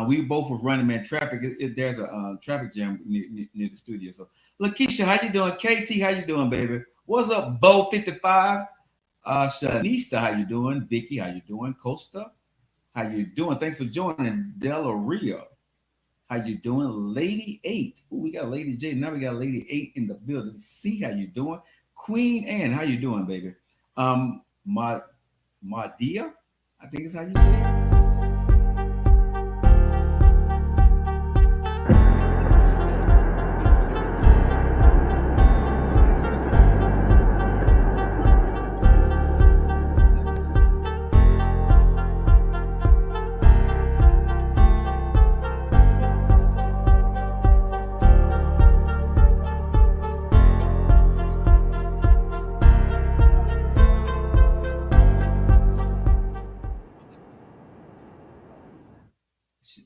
We both was running, man. Traffic. There's a traffic jam near the studio. So, Lakeisha, how you doing? KT, how you doing, baby? What's up, Bo 55? Shanista, how you doing? Vicky, how you doing? Costa, how you doing? Thanks for joining. Della Rio, how you doing? Lady 8. Ooh, we got Lady J. Now we got Lady 8 in the building. See how you doing? Queen Anne, how you doing, baby? Madia, I think is how you say it.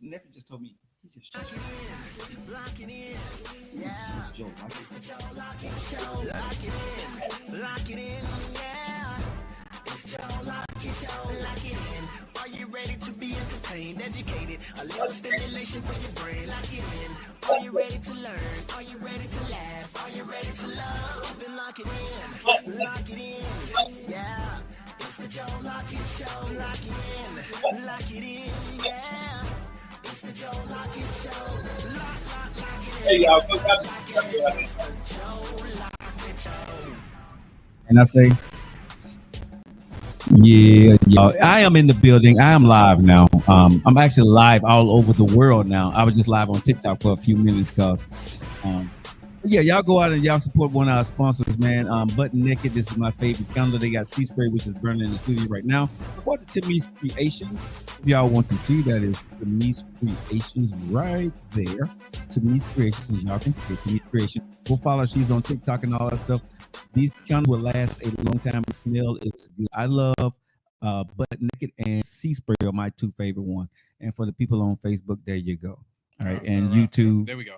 Nephew just told me he just lock it in. Yeah. Joe Lockett Show. Lock it in. Lock it in. Yeah. It's Joe Lockett Show. Lock it in. Are you ready to be entertained, educated? A little stimulation for your brain. Lock it in. Are you ready to learn? Are you ready to laugh? Are you ready to love? Then lock it in. Lock it in. Yeah. It's the Joe Lockett Show. Lock it in. Lock it in. Yeah. It's the Joe Lockett Show. Lock it in. Hey, y'all. And I say, yeah, y'all. I am in the building. I am live now. I'm actually live all over the world now. I was just live on TikTok for a few minutes because, yeah, y'all go out and y'all support one of our sponsors, man. Button Naked. This is my favorite candle. They got sea spray, which is burning in the studio right now. What's the Timmy's Creations? If y'all want to see, that is Timmy's Creations right there. Timmy's Creations. Y'all can see Timmy's Creations. Go follow. She's on TikTok and all that stuff. These candles will last a long time. The smell is good. I love Button Naked and Sea Spray are my two favorite ones. And for the people on Facebook, there you go. All right, and YouTube. There we go.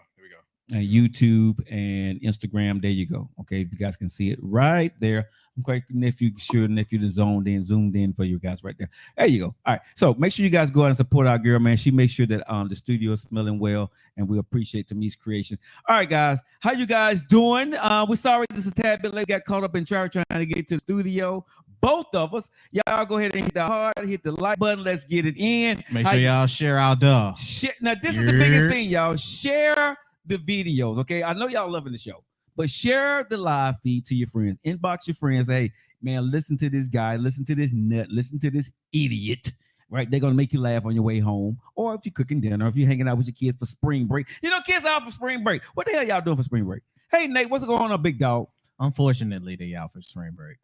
And YouTube and Instagram. There you go. Okay, if you guys can see it right there. I'm quite nephew to zoomed in for you guys right there. There you go. All right. So make sure you guys go out and support our girl, man. She makes sure that the studio is smelling well, and we appreciate Timmy's Creations. All right, guys. How you guys doing? We're sorry this is a tad bit late. Got caught up in traffic trying to get to the studio. Both of us. Y'all go ahead and hit the heart, hit the like button. Let's get it in. Make sure y'all share our duh. Now, this is the biggest thing, y'all. Share the videos, okay? I know y'all loving the show, but share the live feed to your friends. Inbox your friends. Hey, man, listen to this guy. Listen to this nut. Listen to this idiot. Right? They're going to make you laugh on your way home. Or if you're cooking dinner, if you're hanging out with your kids for spring break. You know, kids are out for spring break. What the hell y'all doing for spring break? Hey, Nate, what's going on, big dog? Unfortunately, they out for spring break.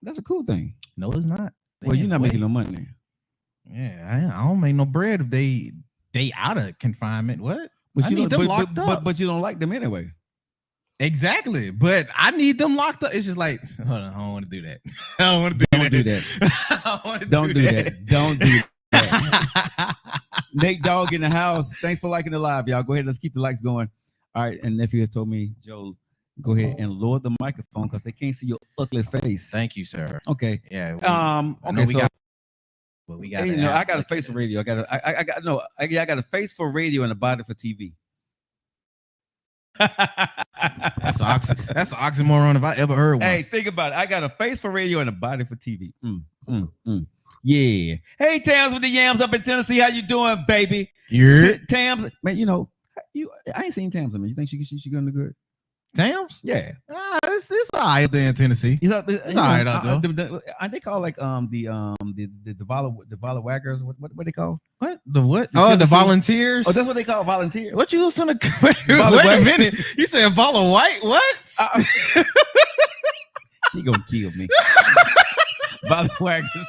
That's a cool thing. No, it's not. Well, you're not making no money. Yeah, I don't make no bread if they out of confinement. What? But you need them locked up. But you don't like them anyway. Exactly. But I need them locked up. It's just like, hold on, I don't want to do that. I don't want to do that. Don't do that. Don't do that. Nate Dogg in the house. Thanks for liking the live, y'all. Go ahead. Let's keep the likes going. All right. And nephew has told me, Joe, go ahead and lower the microphone because they can't see your ugly face. Thank you, sir. Okay. Yeah. Okay. So. But we got. I got a face for radio. I got a face for radio and a body for TV. That's the oxymoron if I ever heard one. Hey, think about it. I got a face for radio and a body for TV. Yeah. Hey, Tams with the yams up in Tennessee. How you doing, baby? Tams, man. You know, I ain't seen Tams. I mean, you think she gonna do good? Tams? Yeah. It's all right there in Tennessee. It's all right out there. They call like the Waggers. What they call? What? The what? The volunteers. Oh, that's what they call volunteers. What you was gonna wait a minute. You said Volunteer White? What? She gonna kill me. Waggers.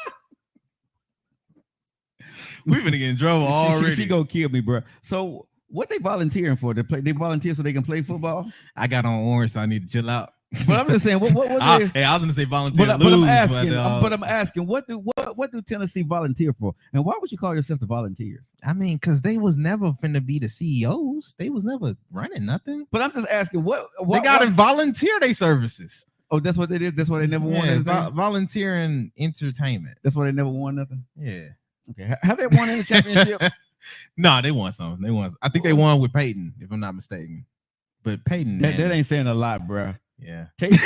We've been getting trouble already. She gonna kill me, bro. So what they volunteering for? They volunteer so they can play football? I got on orange, so I need to chill out. But I'm just saying, what hey, I was gonna say volunteer. But I'm asking, what do Tennessee volunteer for? And why would you call yourself the Volunteers? I mean, because they was never finna be the CEOs. They was never running nothing. But I'm just asking, what they got to volunteer their services. Oh, that's what they did. That's why they never won anything. Volunteering entertainment. That's why they never won nothing. Yeah. Okay. Have they won any championships? No, they won some. I think they won with Peyton, if I'm not mistaken. But Peyton, that ain't saying a lot, bro. Yeah. Peyton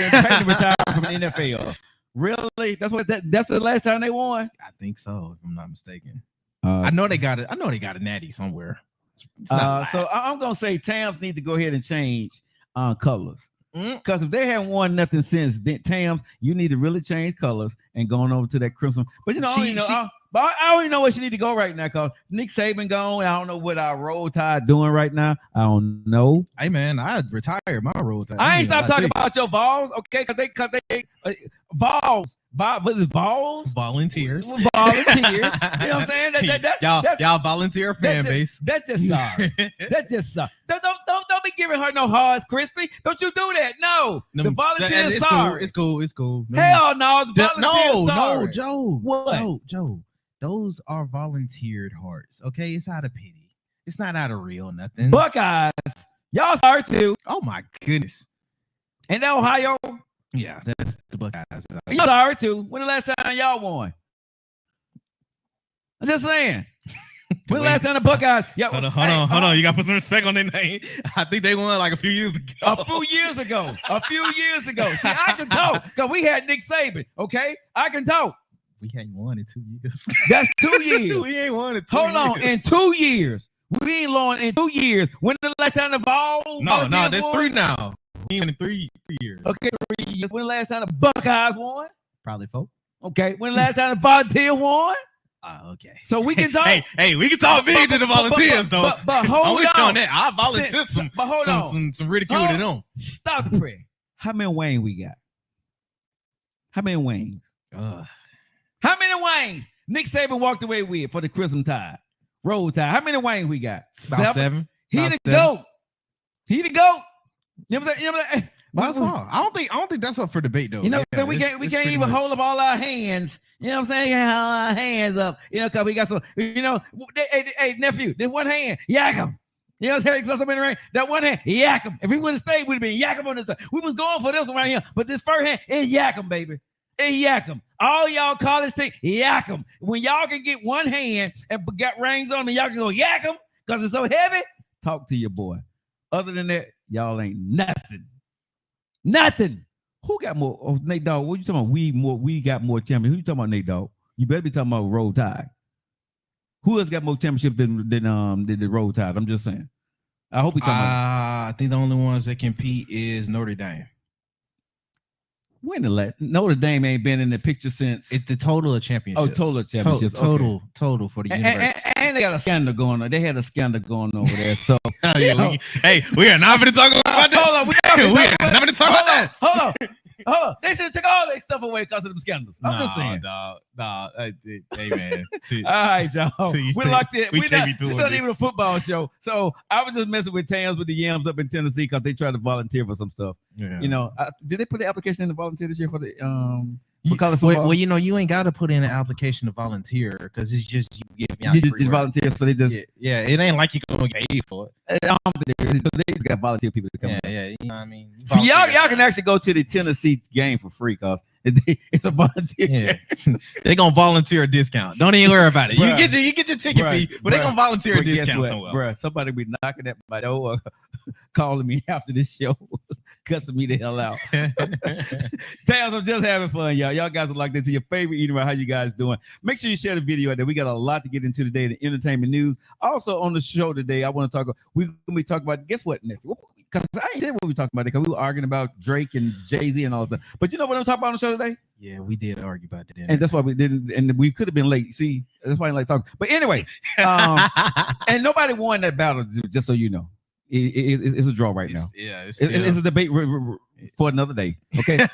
retired from the NFL. Really? That's the last time they won? I think so, if I'm not mistaken. I know they got a natty somewhere. So I'm gonna say Tams need to go ahead and change colors. Because if they haven't won nothing since then, Tams, you need to really change colors and going over to that crimson. But I already know where she need to go right now because Nick Saban gone. I don't know what our Roll Tide doing right now. I don't know. Hey man, I retired my Roll Tide. I ain't stop talking about your balls, okay? Because they balls. What is balls? Volunteers. You know what I'm saying? Y'all volunteer fan base. That's just sorry. That's just sorry. Don't be giving her no hearts, Christy. Don't you do that. No. The volunteers sorry. It's cool. Hell no. The volunteers sorry. No, Joe. What? Joe. Those are volunteered hearts. Okay, it's out of pity. It's not out of real nothing. Buckeyes, y'all sorry too. Oh my goodness. And Ohio. Yeah, that's the Buckeyes. Y'all sorry too. When the last time y'all won? I'm just saying. When the last time the Buckeyes? Hold on. You got to put some respect on their name. I think they won like a few years ago. A few years ago. See, I can talk because we had Nick Saban. Okay, I can talk. We ain't won in 2 years. That's 2 years. We ain't won in 2 years. Hold on, in 2 years. We ain't won in 2 years. When the last time the ball? No, there's 3 now. We won in 3 years. Okay, 3 years. When the last time the Buckeyes won? Probably 4. Okay, when the last time the Volunteer won? Okay. So we can talk. Hey, we can talk big to the Volunteers though. But hold on. That. I volunteered some ridicule to them. Stop the prayer. How many wings we got? How many wings? How many wings Nick Saban walked away with for the Crimson Tide? Roll Tide. How many wings we got? About 7. He the GOAT. You know what I'm saying? By far. I don't think that's up for debate though. You know what I'm saying? We can't even hold up all our hands. You know what I'm saying? Hold our hands up. You know, because we got some, hey, nephew, this one hand, yak him. You know what I'm saying? Something in the ring. That one hand, yak him. If we would have stayed, we'd have been yak him on this side. We was going for this one right here. But this first hand, it yak him, baby. It yak him. All y'all college team, yak him. When y'all can get one hand and got rings on them, y'all can go yak him because it's so heavy. Talk to your boy. Other than that, y'all ain't nothing. Nothing. Who got more? Oh, Nate Dogg. What you talking about? We got more champions. Who you talking about, Nate Dogg? You better be talking about Roll Tide. Who else got more championship than the Roll Tide? I'm just saying. I hope we talking about. I think the only ones that compete is Notre Dame. When Notre Dame ain't been in the picture since. It's the total of championships. Oh, total of championships. Total for the university. And they got a scandal going on. They had a scandal going over there. So we are not going to talk about that. Hold on. We are not going to talk about that. Hold on. They should have took all their stuff away because of them scandals. I'm just saying. Hey, man. All right, y'all. We locked it. It's not even a football show. So I was just messing with Tams with the Yams up in Tennessee because they tried to volunteer for some stuff. Yeah. You know, did they put the application in to volunteer this year for the for college football? Well, you ain't got to put in an application to volunteer because it's just you just volunteer. So they just it ain't like you gonna get paid for it. They just got volunteer people to come. Yeah. You know what I mean? So y'all can actually go to the Tennessee game for free because it's a volunteer. Yeah. They're gonna volunteer a discount. Don't even worry about it. You get your ticket fee, but they're gonna volunteer a discount somewhere. Bruh, somebody be knocking at my door or calling me after this show, cussing me the hell out. Tales, I'm just having fun, y'all. Y'all guys are locked into your favorite eating right. How you guys doing? Make sure you share the video out there. We got a lot to get into today, the entertainment news. Also on the show today, I want to talk. We're gonna be talking about. Guess what, nephew? Because I ain't said what we talking about because we were arguing about Drake and Jay-Z and all that stuff. But you know what I'm talking about on the show today? Yeah, we did argue about that. And that's why we didn't, and we could have been late. See, that's why I like talking. But anyway, and nobody won that battle, just so you know. It's a draw right now. It's a debate for another day. Okay,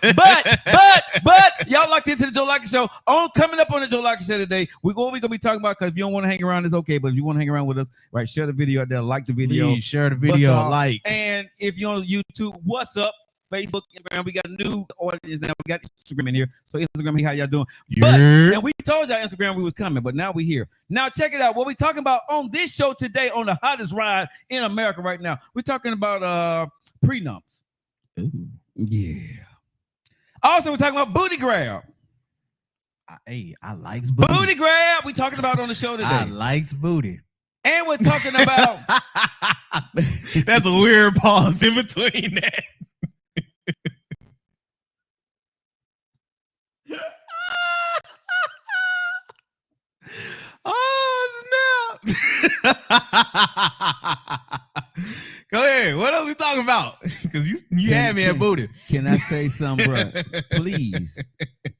but y'all locked into the Joe Lockett Show. Coming up on the Joe Lockett Show today, what we're gonna be talking about. Because if you don't want to hang around, it's okay. But if you want to hang around with us, right, share the video out there, like the video, please share the video, like. And if you're on YouTube, what's up? Facebook, Instagram, we got a new audience now. We got Instagram in here. So Instagram, how y'all doing? And we told y'all Instagram we was coming, but now we here. Now check it out. What we talking about on this show today on the hottest ride in America right now. We're talking about prenups. Ooh. Yeah. Also, we're talking about booty grab. Hey, I likes booty. Booty grab. We talking about on the show today. I likes booty. And we're talking about. That's a weird pause in between that. Oh, snap. Go ahead. What else we talking about? Because you had me at booty. Can I say something, bro?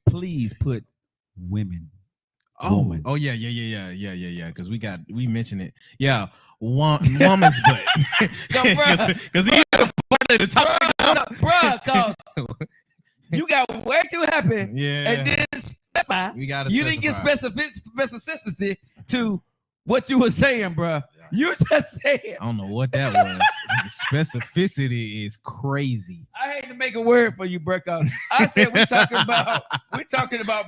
Please put women. Oh, yeah. Because we mentioned it. Yeah, woman's butt. Because he part of the topic, bro. Cause you got way too happy. Yeah, and then specify. You didn't get specificity to what you were saying, bro. You just said. I don't know what that was. Specificity is crazy. I hate to make a word for you, bro. Cause I said we're talking about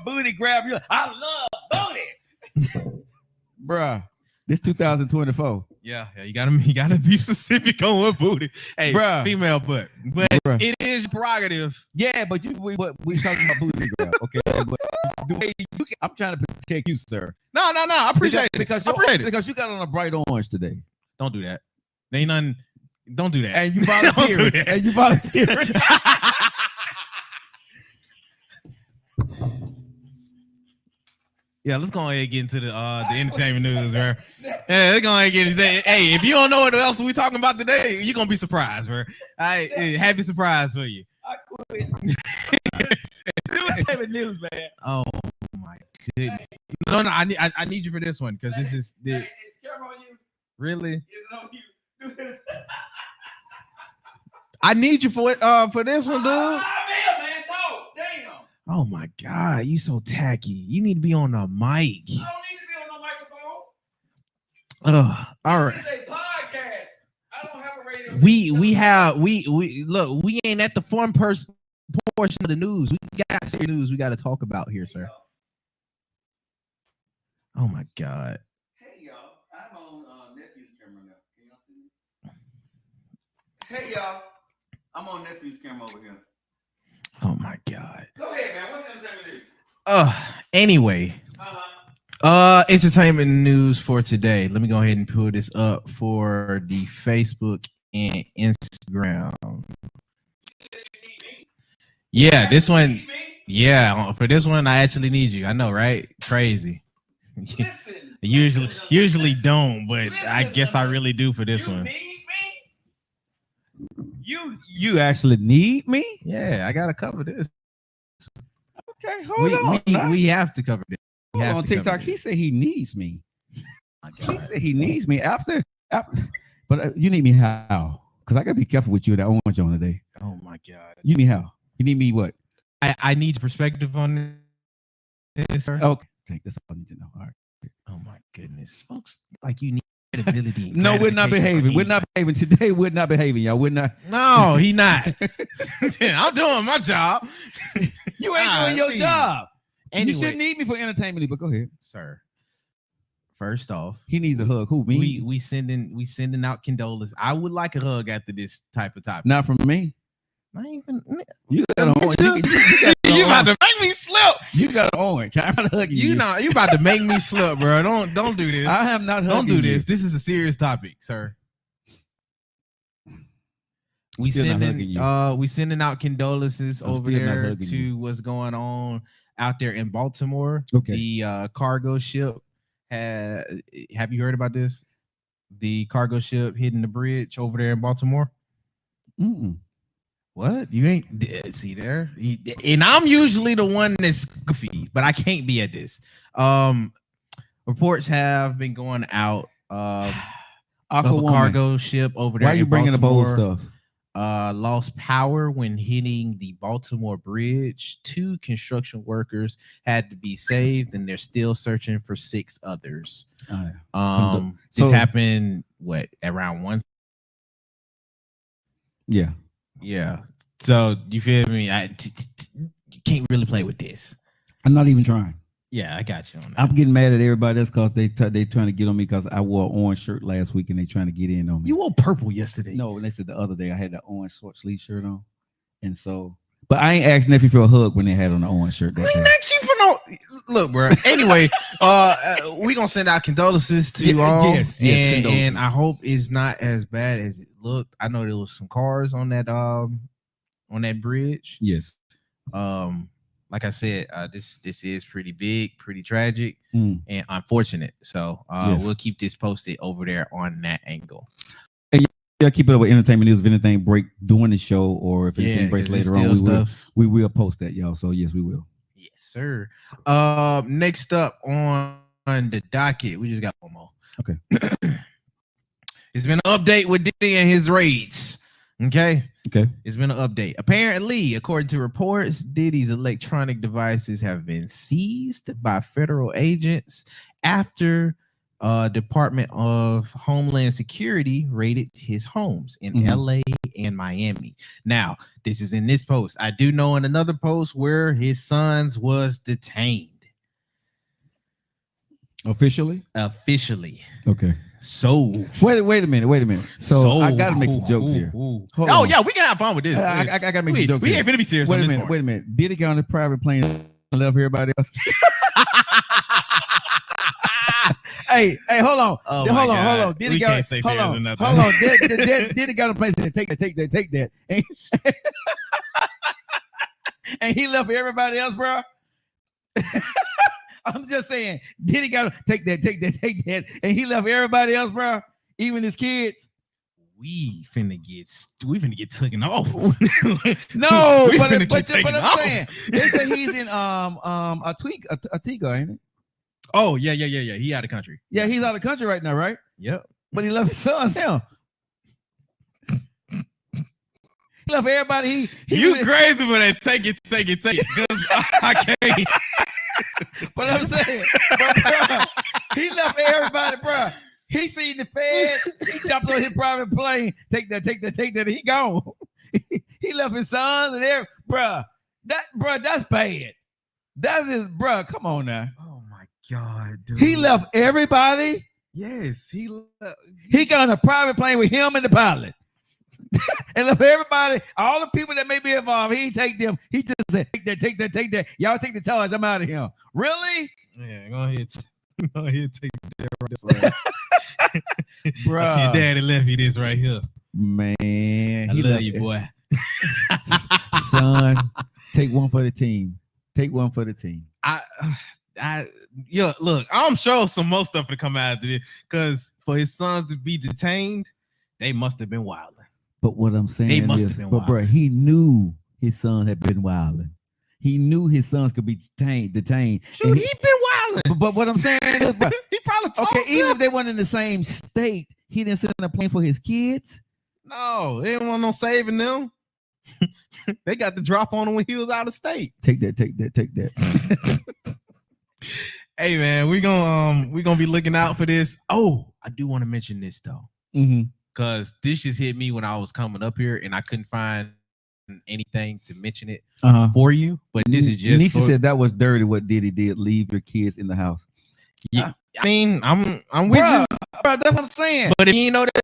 booty grab. You, I love booty, bruh. This 2024. Yeah, you gotta be specific on what booty. Hey, bruh. Female butt, but it is prerogative. Yeah, but we talking about booty grab, okay? But the way I'm trying to protect you, sir. No, I appreciate it because you got on a bright orange today. Don't do that. There ain't nothing. Don't do that. And you volunteering. Yeah, let's go ahead and get into the entertainment news, bro. Yeah, let's go ahead and get into that. Hey, if you don't know what else we talking about today, you're gonna be surprised, bro. Happy surprise for you. I quit. Entertainment news, man. Oh my goodness. No, I need you for this one because this is the. Is camera on you? Really? Is it on you? I need you for this one, dude. Man, talk. Damn. Oh my God, you so tacky. You need to be on the mic. I don't need to be on no microphone. All right. This is a podcast. I don't have a radio. We look. We ain't at the fun portion of the news. We got serious news we got to talk about here, sir. Oh my God. Hey y'all, I'm on nephew's camera now. Can y'all see me? Hey y'all, I'm on nephew's camera over here. Oh my God. Go ahead, man. What's the entertainment news? Anyway. Entertainment news for today. Let me go ahead and pull this up for the Facebook and Instagram. Yeah, this one. Yeah, for this one, I actually need you. I know, right? Crazy. Listen, usually don't, but I guess I really do for this one. You actually need me? Yeah, I gotta cover this. Okay, hold on. We have to cover this. On TikTok, he said he needs me. He said he needs me after. But you need me how? Because I gotta be careful with you that orange on today. Oh my God. You need me how? You need me what? I need perspective on this, sir. Okay, that's all I need to know. All right. Oh my goodness, folks! Like you need credibility. No, we're not behaving. We're not behaving today. We're not behaving, y'all. We're not. No, he not. I'm doing my job. You ain't doing your job. Anyway, you shouldn't need me for entertainment, but go ahead, sir. First off, he needs a hug. Who, me? We sending out condolences. I would like a hug after this type of topic. Not from me. Not even. You got an orange. You about to make me slip. You got an orange. I'm not hugging you. You about to make me slip, bro. Don't do this. I am not hugging. Don't do this. This is a serious topic, sir. We sending out condolences over there to what's going on out there in Baltimore. Okay. The cargo ship have you heard about this? The cargo ship hitting the bridge over there in Baltimore. Mm-mm. What? You ain't see there? And I'm usually the one that's goofy, but I can't be at this. Reports have been going out of a cargo ship over there. Why are you bringing Baltimore. The bold stuff? Lost power when hitting the Baltimore bridge. 2 construction workers had to be saved, and they're still searching for 6 others. This happened around 1. Yeah. So you feel me? You can't really play with this. I'm not even trying. Yeah, I got you on that. I'm getting mad at everybody else because they trying to get on me because I wore an orange shirt last week and they trying to get in on me. You wore purple yesterday. No, they said the other day I had that orange short sleeve shirt on, and so. But I ain't asked nephew for a hug when they had on the orange shirt. I ain't asked you for no. look, bro. Anyway, we gonna send out condolences to you all. Yes, and I hope it's not as bad as it looked. I know there was some cars on that bridge. Yes. Like I said, this is pretty big, pretty tragic, and unfortunate. So we'll keep this posted over there on that angle. And yeah, keep it up with entertainment news. If anything break during the show, or if anything breaks later on, we will post that, y'all. So yes, we will. Yes, sir. Next up on the docket, we just got one more. Okay. It's been an update with Diddy and his raids. Okay. It's been an update. Apparently, according to reports, Diddy's electronic devices have been seized by federal agents after Department of Homeland Security raided his homes in LA and Miami. Now, this is in this post. I do know in another post where his sons was detained. Officially? Okay. So wait a minute. So I gotta make some jokes here. Yeah, we can have fun with this. I gotta make some jokes. We ain't gonna be serious. Wait a minute. Did he get on the private plane and love everybody else? Hey, hold on. Hold on. Did he can't say serious or nothing. Hold on. Did he got a place and take that. And he left everybody else, bro. I'm just saying, did he gotta take that, and he left everybody else, bro, even his kids. We finna get taken off. No, but I'm saying, they say he's in Antigua, ain't it? Oh yeah. He out of country. Yeah, he's out of country right now, right? Yep. But he left his sons now. He left everybody. You crazy for that? Take it. Because I can't. But I'm saying, bro, he left everybody, bro. He seen the feds. He jumped on his private plane. Take that. He gone. He left his sons and everything, bro. That's bad. That is, bro. Come on now. Oh my God, dude. He left everybody. Yes, he got on a private plane with him and the pilot. And left everybody, all the people that may be involved, he didn't take them. He just said, take that. Y'all take the charge. I'm out of here. Really? Yeah, go ahead, take that right. Bro, your daddy left you this right here. Man, I love you, boy. Son, take one for the team. Look, I'm sure some more stuff to come out of this, because for his sons to be detained, they must have been wilding. But what I'm saying is, bro, he knew his son had been wilding. He knew his sons could be detained. Shoot, he been wilding. But what I'm saying is, bro, he probably even if they weren't in the same state, he didn't send a plane for his kids. No, they didn't want no saving them. They got the drop on him when he was out of state. Take that. Hey man, we're gonna be looking out for this. Oh, I do want to mention this though. Because this just hit me when I was coming up here and I couldn't find anything to mention it for you. But this is just Nisha said that was dirty what Diddy did. Leave your kids in the house. Yeah, I mean, I'm with you. Bro, that's what I'm saying. But if you know that,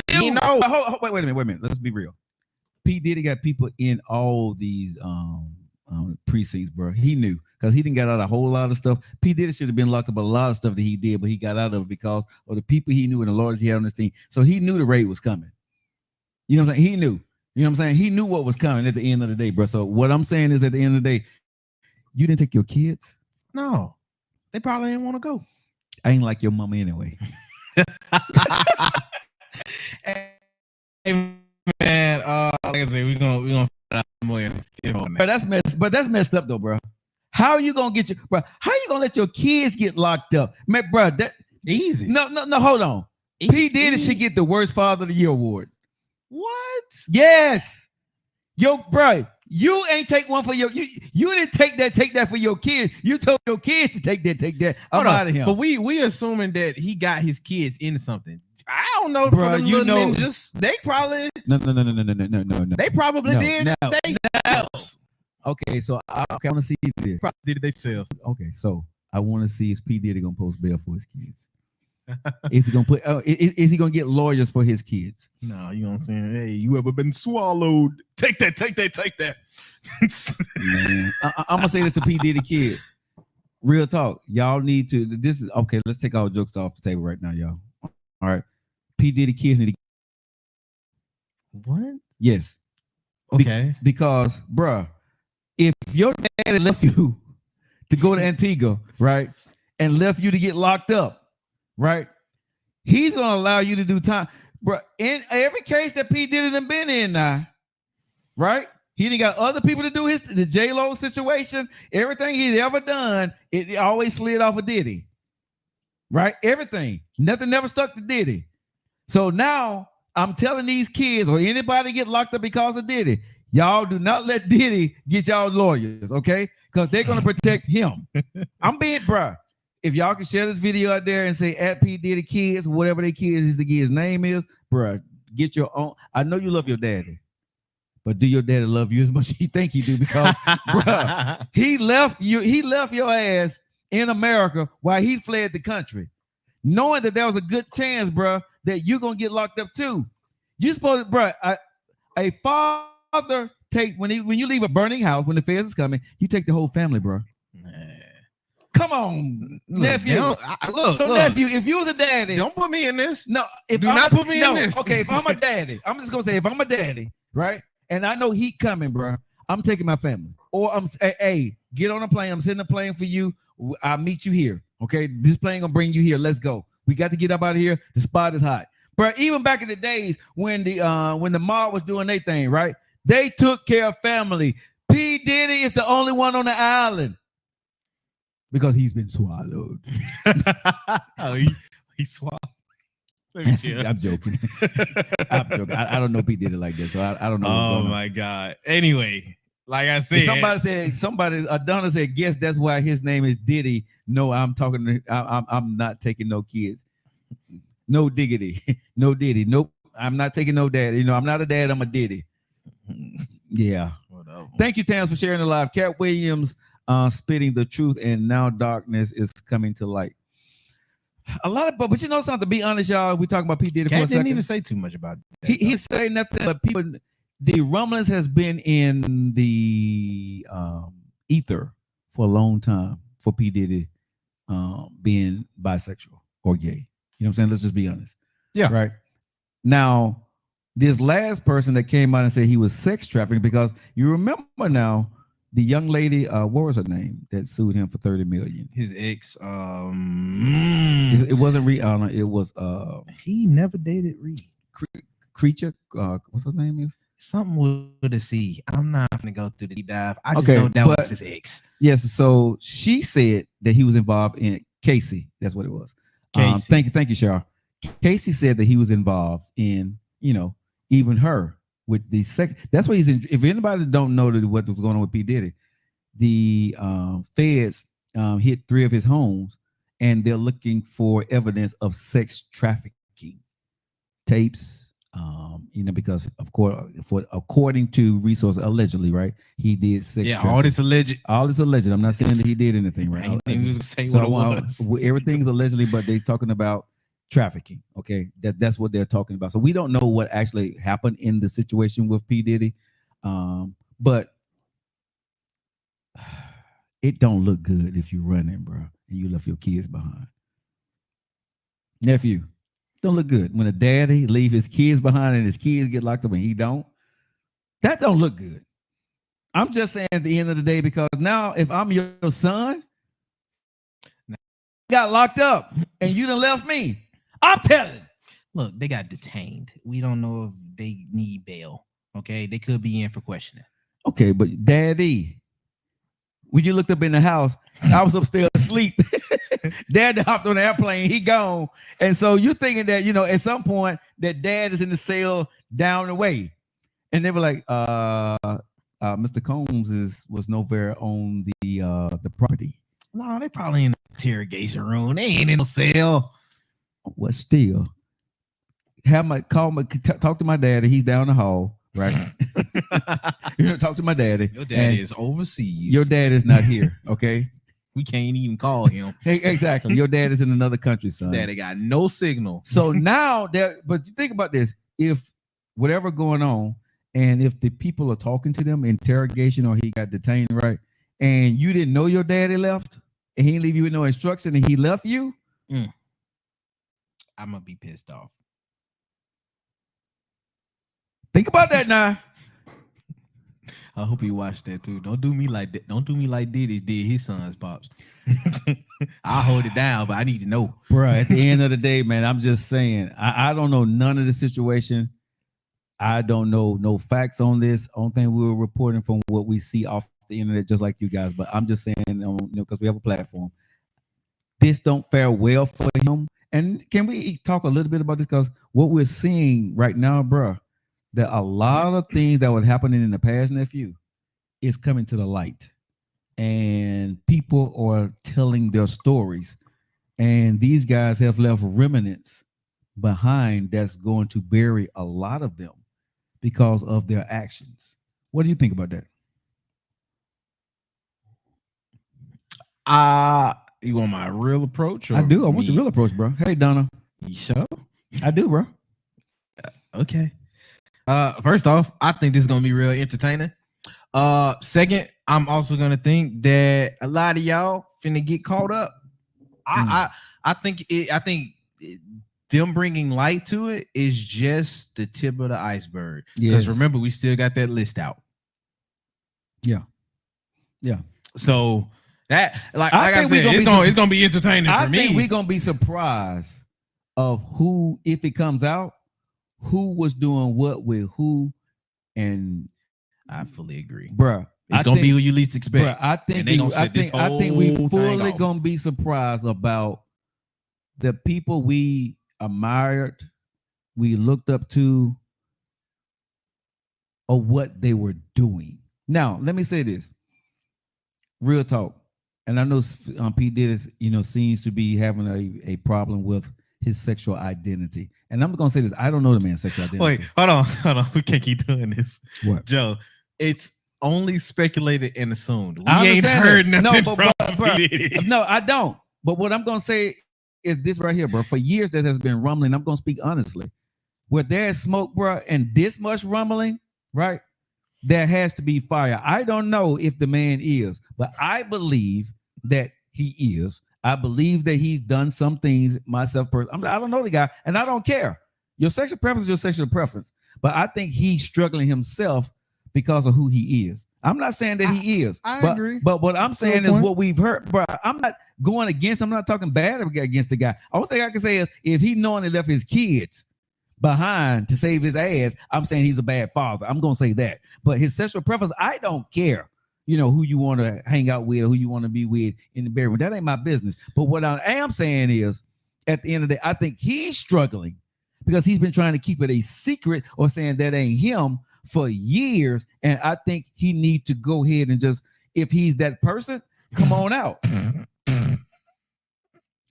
he know. Wait a minute. Let's be real. P. Diddy got people in all these precincts, bro. He knew, because he didn't get out a whole lot of stuff. P. Diddy should have been locked up a lot of stuff that he did, but he got out of it because of the people he knew and the lawyers he had on his team. So he knew the raid was coming. You know what I'm saying? He knew. You know what I'm saying? He knew what was coming at the end of the day, bro. So what I'm saying is, at the end of the day, you didn't take your kids? No. They probably didn't want to go. I ain't like your mama anyway. Hey, man, like I said, we're gonna find out more. But that's messed up though, bro. How are you gonna get your bro? How you gonna let your kids get locked up, man, bro? That easy. No. Hold on. P. Diddy should get the worst Father of the Year award. What? Yes. Yo, bro, you ain't take one for your you didn't take that for your kids. You told your kids to take that. I'm out of here. But we assuming that he got his kids into something. I don't know, bro. You know, ninjas, they probably no. They probably did themselves. Okay, so I want to see this. Probably did it themselves. Okay, so I want to see, is P. Diddy gonna post bail for his kids? Is he gonna put? Is he gonna get lawyers for his kids? No, you know what I'm saying? Hey, you ever been swallowed? Take that. Man, I'm gonna say this to P. Diddy kids. Real talk, y'all need to. This is okay. Let's take all jokes off the table right now, y'all. All right, P. Diddy kids need to. What? Yes. Okay. Because, bruh, if your daddy left you to go to Antigua, right, and left you to get locked up, right, he's gonna allow you to do time, bruh. In every case that P. Diddy done been in now, right? He done got other people to do the J-Lo situation. Everything he's ever done, it always slid off of Diddy. Right? Everything. Nothing never stuck to Diddy. So now I'm telling these kids or anybody get locked up because of Diddy, y'all do not let Diddy get y'all lawyers, okay? Because they're gonna protect him. I'm being, bruh. If y'all can share this video out there and say at P. Diddy kids, whatever their kids is to get his name is, bruh, get your own. I know you love your daddy. But do your daddy love you as much as he think he do? Because, bruh, he left your ass in America while he fled the country, knowing that there was a good chance, bruh, that you're gonna get locked up too. You supposed, bruh, a father take when you leave a burning house when the feds is coming, you take the whole family, bruh. Come on, nephew. Look, nephew, if you was a daddy, don't put me in this. No, not put me in this. Okay, if I'm a daddy, I'm just gonna say if I'm a daddy, right? And I know heat coming, bro. I'm taking my family. Or hey, get on a plane. I'm sending a plane for you. I'll meet you here. Okay, this plane gonna bring you here. Let's go. We got to get up out of here. The spot is hot. But even back in the days when the mob was doing their thing, right? They took care of family. P. Diddy is the only one on the island because he's been swallowed. He swallowed. I'm joking. I'm joking. I don't know P. Diddy like this, so I don't know. Oh my God. Anyway, like I said, Adonna said, guess that's why his name is Diddy. No, I'm not taking no kids. No diggity. No Diddy. Nope. I'm not taking no dad. I'm not a dad. I'm a Diddy. Yeah. Whatever. Thank you, Tams, for sharing the live. Cat Williams spitting the truth, and now darkness is coming to light. A lot of, but you know something, to be honest, y'all, we talking about P. Diddy for a second. Didn't even say too much about that. He's saying nothing, but the rumblings has been in the ether for a long time for P. Diddy being bisexual or gay. You know what I'm saying? Let's just be honest. Yeah. Right. Now, this last person that came out and said he was sex trafficking, because you remember now, the young lady, what was her name that sued him for $30 million? His ex. It wasn't Rihanna. It was he never dated Reed. Creature. What's her name is? Something with a C. I'm not gonna go through the deep dive. I just know that was his ex. Yes. So she said that he was involved in Casey. That's what it was. Thank you, Cheryl. Casey said that he was involved in, even her. With the sex, that's why he's in. If anybody don't know what was going on with P. Diddy, the feds hit 3 of his homes, and they're looking for evidence of sex trafficking tapes. Because of course, according to resources, allegedly, right, he did sex. Yeah, all this alleged. I'm not saying that he did anything, right? Everything's allegedly, but they're talking about trafficking. Okay, that's what they're talking about. So we don't know what actually happened in the situation with P. Diddy, but it don't look good if you're running, bro, and you left your kids behind. Nephew, don't look good when a daddy leave his kids behind and his kids get locked up and he don't. That don't look good. I'm just saying at the end of the day, because now if I'm your son, got locked up and you done left me. I'm telling. Look, they got detained. We don't know if they need bail. Okay, they could be in for questioning. Okay, but Daddy, when you looked up in the house, I was upstairs asleep. Dad hopped on the airplane. He gone, and so you're thinking that at some point that Dad is in the cell down the way, and they were like, Mr. Combs was nowhere on the property. No, they probably in the interrogation room. They ain't in no cell. Well, still, talk to my daddy. He's down the hall, right? Talk to my daddy. Your daddy is overseas. Your dad is not here. Okay, we can't even call him. Exactly. Your dad is in another country, son. Daddy got no signal. So now but think about this: if whatever going on, And if the people are talking to them, interrogation, or he got detained, right? And you didn't know your daddy left, and he didn't leave you with no instruction, and he left you, I'm gonna be pissed off. Think about that now. I hope he watched that too. Don't do me like that. Don't do me like Diddy did his son's pops. I'll hold it down, but I need to know. Bro, at the end of the day, man, I'm just saying, I don't know none of the situation. I don't know no facts on this. Only thing we were reporting from what we see off the internet, just like you guys. But I'm just saying, because we have a platform, this don't fare well for him. And can we talk a little bit about this? Because what we're seeing right now, bro, that a lot of things that were happening in the past, nephew, is coming to the light. And people are telling their stories. And these guys have left remnants behind that's going to bury a lot of them because of their actions. What do you think about that? You want my real approach? I do. I want your real approach, bro. Hey, Donna. You sure? I do, bro. Okay. First off, I think this is gonna be real entertaining. Second, I'm also gonna think that a lot of y'all finna get caught up. I think them bringing light to it is just the tip of the iceberg. Because remember, we still got that list out. Yeah. So that, like I said, it's gonna be entertaining for me. I think we're gonna be surprised of who, if it comes out, who was doing what with who, and I fully agree, bruh. It's gonna be who you least expect. Bruh, I think we fully gonna be surprised about the people we admired, we looked up to, or what they were doing. Now, let me say this, real talk, and I know P. Diddy, seems to be having a problem with his sexual identity. And I'm going to say this. I don't know the man's sexual identity. Wait, hold on. We can't keep doing this. What? Joe, it's only speculated and assumed. We ain't heard nothing from No, I don't. But what I'm going to say is this right here, bro. For years, there has been rumbling. I'm going to speak honestly. Where there's smoke, bro, and this much rumbling, right, there has to be fire. I don't know if the man is, but I believe that he is. I believe that he's done some things myself. I don't know the guy, and I don't care. Your sexual preference is your sexual preference. But I think he's struggling himself because of who he is. I'm not saying that he is. I agree. But what I'm saying is what we've heard, bro. I'm not going against. I'm not talking bad against the guy. All thing I can say is if he knowingly left his kids behind to save his ass, I'm saying he's a bad father. I'm going to say that. But his sexual preference, I don't care. Who you want to hang out with or who you want to be with in the bedroom. That ain't my business. But what I am saying is, at the end of the day, I think he's struggling because he's been trying to keep it a secret or saying that ain't him for years. And I think he needs to go ahead and just, if he's that person, come on out.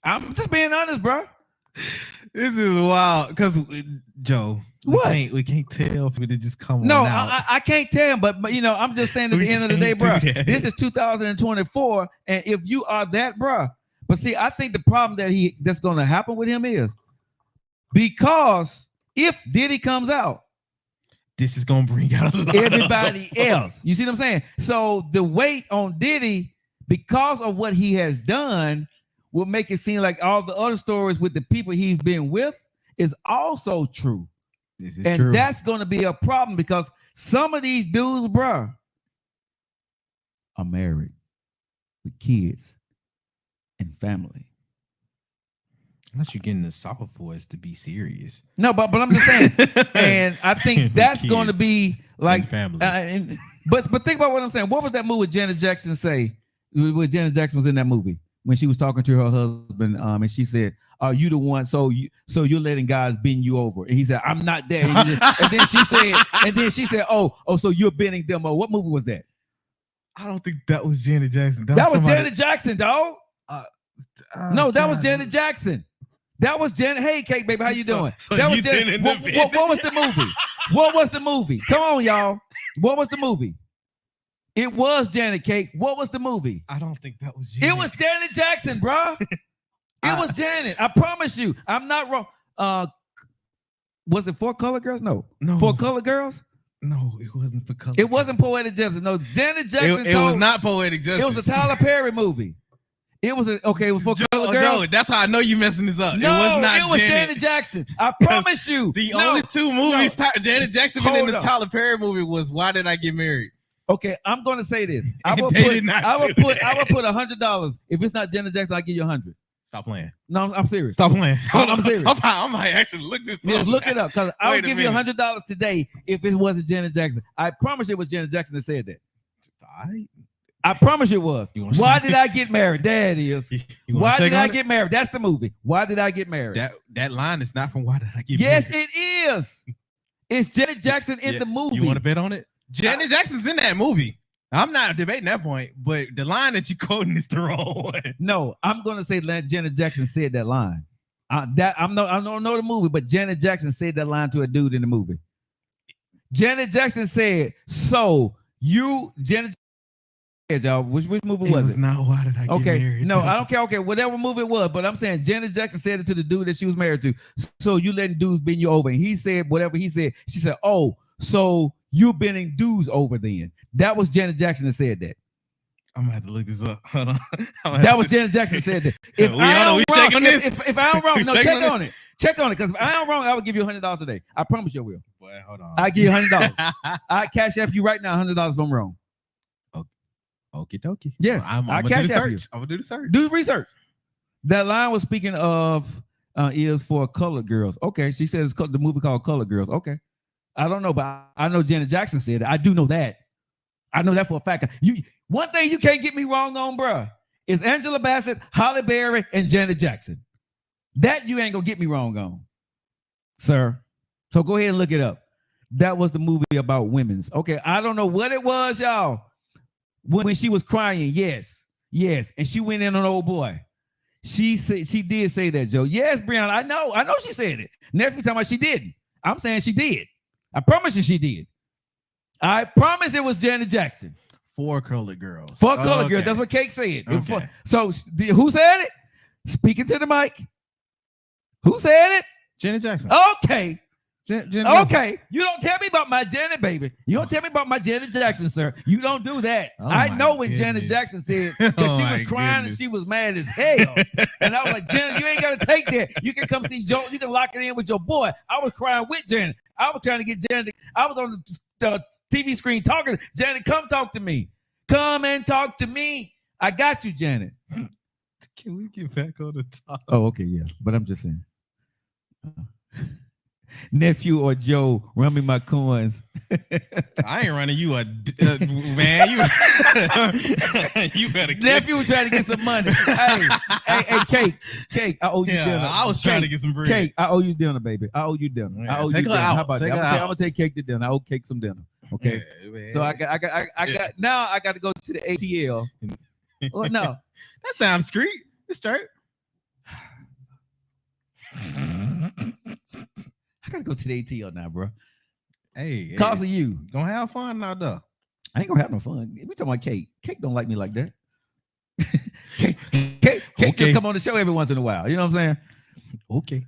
I'm just being honest, bro. This is wild because Joe. We can't tell if it just come on out. No, I can't tell, but I'm just saying at the end of the day, bro, this is 2024, and if you are that, bro, but see, I think the problem that's going to happen with him is because if Diddy comes out, this is going to bring out a lot everybody else. You see what I'm saying? So the weight on Diddy, because of what he has done, will make it seem like all the other stories with the people he's been with is also true. This is true. That's going to be a problem because some of these dudes, bro, are married with kids and family. Unless you're getting the soft voice to be serious. No, but I'm just saying, and I think that's going to be like family. But think about what I'm saying. What was that movie Janet Jackson say? When Janet Jackson was in that movie when she was talking to her husband, and she said, "Are you the one? So you're letting guys bend you over?" And he said, "I'm not that." And then she said, "Oh, so you're bending them over." What movie was that? I don't think that was Janet Jackson. That was Janet Jackson, dog. No, that was Janet Jackson. That was Janet. Hey, Cake Baby, how you doing? So that you was Janet. What was the movie? What was the movie? Come on, y'all. What was the movie? It was Janet Cake. What was the movie? I don't think that was Janet. It was Janet Jackson, bro. It was Janet. I promise you. I'm not wrong. Was it 4 Color Girls? No. 4 Color Girls? No, it wasn't for color. It wasn't Poetic Justice. No, Janet Jackson. It was not Poetic Justice. It was a Tyler Perry movie. It was it was for Joe, Joe, that's how I know you messing this up. No, it was not. It was Janet Jackson. I promise you. The only two movies Janet Jackson been in the Tyler Perry movie was Why Did I Get Married? Okay, I'm gonna say this. I would put $100 if it's not Janet Jackson. I'll give you $100. Stop playing. No, I'm serious. Stop playing. I'm serious. I might actually look this up. Just look it up because I would give you $100 today if it wasn't Janet Jackson. I promise it was Janet Jackson that said that. I promise you it was. Why did I get married? There it is. Why did I get married? That's the movie. Why did I get married? That line is not from Why Did I Get Married? Yes, it is. It's Janet Jackson in the movie. You want to bet on it? Janet Jackson's in that movie. I'm not debating that point, but the line that you quoting is the wrong one. No, I'm gonna say that Janet Jackson said that line. I don't know the movie, but Janet Jackson said that line to a dude in the movie. Janet Jackson said, "So you, Janet." Y'all, which movie was it? Not Why Did I Get Married? No, I don't care. Okay, whatever movie it was, but I'm saying Janet Jackson said it to the dude that she was married to. So you letting dudes bend you over, and he said whatever he said. She said, "Oh, so you bending dudes over?" Then that was Janet Jackson that said that. I'm gonna have to look this up. Hold on. That was Janet Jackson said that. If I'm wrong, no, check on it. Check on it, because if I'm wrong, I will give you $100 today. I promise you I will. Boy, hold on. I give you $100. I cash app you right now $100 if I'm wrong. Okie dokie. Yes, I'm gonna do the search. I'm gonna do the search. Do research. That line was speaking of is for colored girls. Okay, she says the movie called Colored Girls. Okay, I don't know, but I know Janet Jackson said it. I do know that. I know that for a fact. One thing you can't get me wrong on, bruh, is Angela Bassett, Halle Berry, and Janet Jackson. That you ain't gonna get me wrong on, sir. So go ahead and look it up. That was the movie about women's. Okay, I don't know what it was, y'all. When she was crying, yes, and she went in on old boy. She did say that, Joe. Yes, Brianna, I know she said it. Next time she didn't. I'm saying she did. I promise you she did. I promise it was Janet Jackson. For Colored Girls. For Colored Girls. That's what Cake said. Okay. So who said it? Speaking to the mic. Who said it? Janet Jackson. Okay. Okay, you don't tell me about my Janet, baby. You don't tell me about my Janet Jackson, sir. You don't do that. I know when Janet Jackson said that she was crying and she was mad as hell. And I was like, Janet, you ain't got to take that. You can come see Joe. You can lock it in with your boy. I was crying with Janet. I was trying to get Janet. I was on the TV screen talking. Janet, come talk to me. Come and talk to me. I got you, Janet. Can we get back on the top? Oh, okay, yeah. But I'm just saying. Nephew or Joe, run me my coins. I ain't running you man. You better. Nephew was trying to get some money. hey, Cake. I owe you dinner. I was trying to get some bread. Cake, I owe you dinner, baby. I owe you dinner. Yeah, I owe you dinner. How about that? I'm gonna take Cake to dinner. I owe Cake some dinner. Okay. Yeah, so I got now I got to go to the ATL. Oh no, that sounds street. It's straight. I gotta go to the ATL now, bro. Hey, cause of you. Gonna have fun now, though. I ain't gonna have no fun. We talking about Cake. Cake don't like me like that. Cake just come on the show every once in a while. You know what I'm saying? Okay.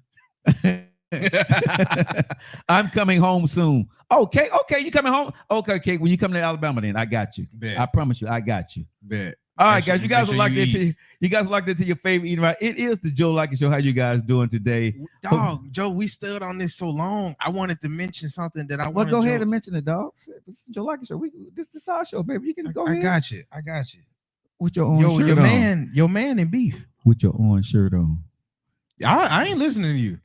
I'm coming home soon. Okay, you coming home? Okay, Cake. When you come to Alabama, then I got you. Bet. I promise you, I got you. Bet. All right, guys. You guys are locked into. You guys locked into your favorite eating right. It is the Joe Lockett Show. How you guys doing today? Dog, Joe, we stood on this so long. I wanted to mention something that I want. Well, go ahead and mention it, dog. This is the Joe Lockett Show. This is our show, baby. You can go ahead. I got you. With your orange shirt on. Your man in beef. With your orange shirt on. I ain't listening to you.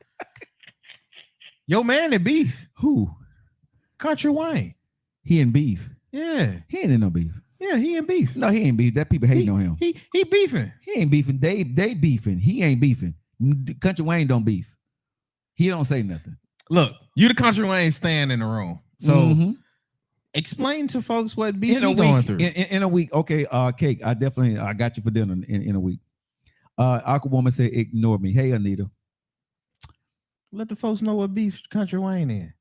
Your man in beef. Who? Country Wayne. He in beef. Yeah. He ain't in no beef. Yeah, he in beef. No, he ain't beef. That people hating on him. He beefing. He ain't beefing. They beefing. He ain't beefing. Country Wayne don't beef. He don't say nothing. Look, you the Country Wayne stand in the room. So explain to folks what beef he going through. In a week. Okay, Cake. I got you for dinner in a week. Aquawoman said, ignore me. Hey, Anita. Let the folks know what beef Country Wayne in.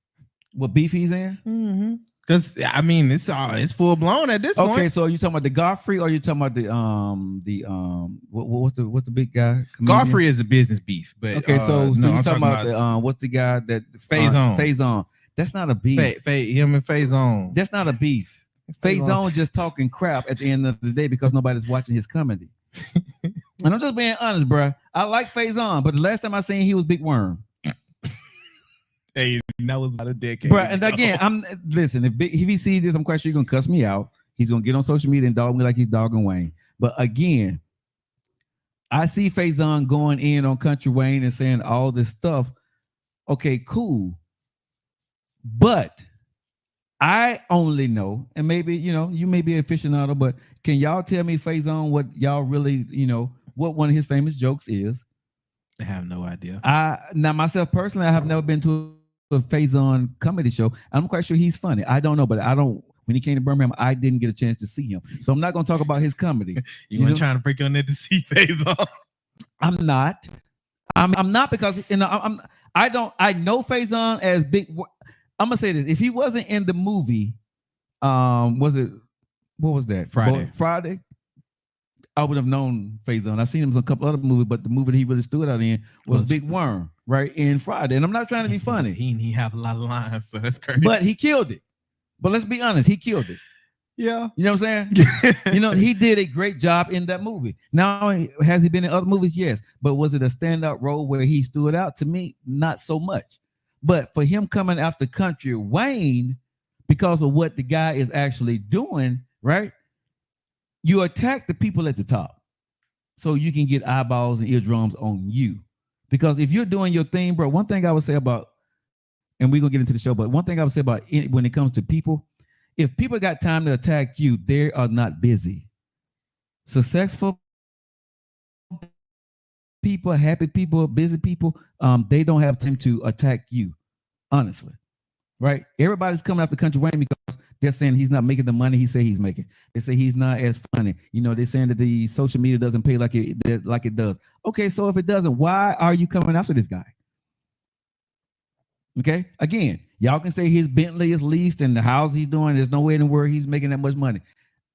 What beef he's in? Mm-hmm. Because I mean, it's full blown at this point. Okay, so you talking about the Godfrey, or you talking about what's the big guy? Comedian? Godfrey is a business beef, but okay, so you talking about the what's the guy that Faison? That's not a beef. Him and Faison. That's not a beef. Faison just talking crap at the end of the day because nobody's watching his comedy. And I'm just being honest, bro. I like Faison, but the last time I seen he was Big Worm. Hey, that was about a decade. Bro, and again, listen. If he sees this, I'm quite sure he's gonna cuss me out. He's gonna get on social media and dog me like he's dogging Wayne. But again, I see Faison going in on Country Wayne and saying all this stuff. Okay, cool. But I only know, and maybe you may be an aficionado, but can y'all tell me, Faison, what y'all really, what one of his famous jokes is? I have no idea. Now myself personally, I have never been to a Faison comedy show. I'm quite sure he's funny. I don't know, but when he came to Birmingham, I didn't get a chance to see him. So I'm not going to talk about his comedy. You weren't trying to break on there to see Faison? I'm not. I'm not because I know Faison as Big. I'm gonna say this: if he wasn't in the movie, what was that? Friday. I would have known Faison. I seen him in a couple other movies, but the movie that he really stood out in was Big Worm, right? In Friday. And I'm not trying to be funny. He have a lot of lines, so that's crazy. But he killed it. But let's be honest, he killed it. Yeah. You know what I'm saying? He did a great job in that movie. Now, has he been in other movies? Yes. But was it a standout role where he stood out? To me, not so much. But for him coming after Country Wayne, because of what the guy is actually doing, right? You attack the people at the top so you can get eyeballs and eardrums on you. Because if you're doing your thing, bro, one thing I would say about, and we're going to get into the show, but one thing I would say about it when it comes to people, if people got time to attack you, they are not busy. Successful people, happy people, busy people, they don't have time to attack you, honestly. Right? Everybody's coming after Country Wayne because they're saying he's not making the money he say he's making. They say he's not as funny. They're saying that the social media doesn't pay like it does. Okay, so if it doesn't, why are you coming after this guy? Okay, again, y'all can say his Bentley is leased and the house he's doing, there's no way in the world he's making that much money.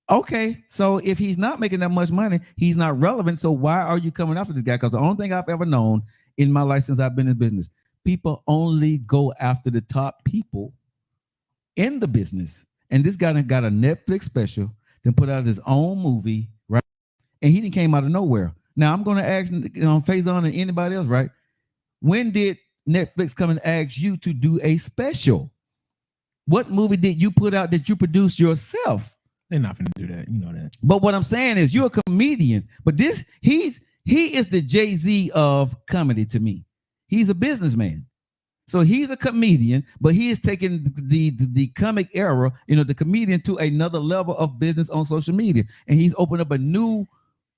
Okay, so if he's not making that much money, he's not relevant. So why are you coming after this guy? Because the only thing I've ever known in my life since I've been in business, people only go after the top people in the business. And this guy got a Netflix special, then put out his own movie, right? And he didn't came out of nowhere. Now I'm going to ask Faison and anybody else, right? When did Netflix come and ask you to do a special? What movie did you put out that you produced yourself? They're not going to do that. You know that. But what I'm saying is you're a comedian, but he is the Jay-Z of comedy to me. He's a businessman. So he's a comedian, but he is taking the comic era, the comedian to another level of business on social media. And he's opened up a new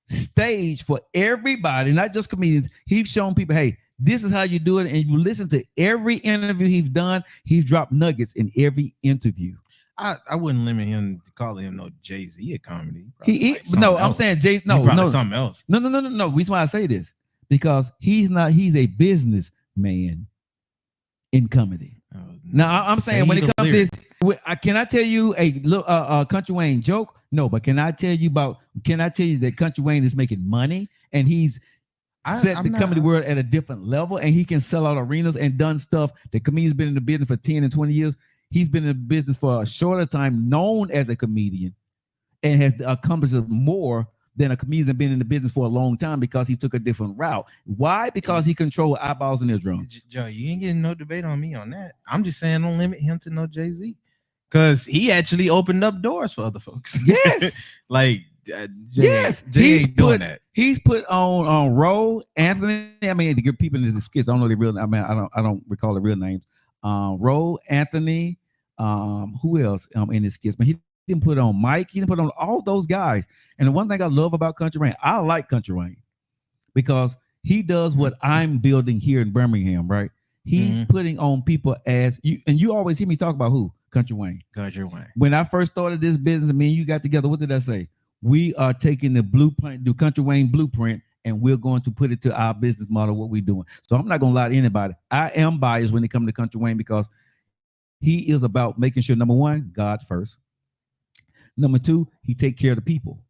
stage for everybody, not just comedians. He's shown people, hey, this is how you do it. And you listen to every interview he's done. He's dropped nuggets in every interview. I wouldn't limit him to calling him no Jay-Z a comedy. I'm saying Jay. No, something else. No. The reason why I say this because he's a businessman in comedy. Now I'm saying when it comes to this, can I tell you a Country Wayne joke? No, but can I tell you that Country Wayne is making money and he's set the comedy world at a different level and he can sell out arenas and done stuff that comedians been in the business for 10 and 20 years. He's been in the business for a shorter time, known as a comedian, and has accomplished more than a comedian been in the business for a long time because he took a different route. Why? Because he controlled eyeballs in his drum. Joe, you ain't getting no debate on me on that. I'm just saying don't limit him to no Jay-Z because he actually opened up doors for other folks. Yes. Yes. Jay ain't doing that. He's put on Ro, Anthony. I mean, the good people in this skits. I don't know the real. I mean, I don't recall the real names. Ro, Anthony, who else in this skits? But he didn't put on Mike. He didn't put on all those guys. And the one thing I love about Country Wayne, I like Country Wayne because he does what I'm building here in Birmingham, right? He's putting on people as you, and you always hear me talk about who? Country Wayne. Country Wayne. When I first started this business, me and you got together, what did I say? We are taking the blueprint, the Country Wayne blueprint, and we're going to put it to our business model, what we're doing. So I'm not going to lie to anybody. I am biased when it comes to Country Wayne because he is about making sure, number one, God first. Number two, he take care of the people.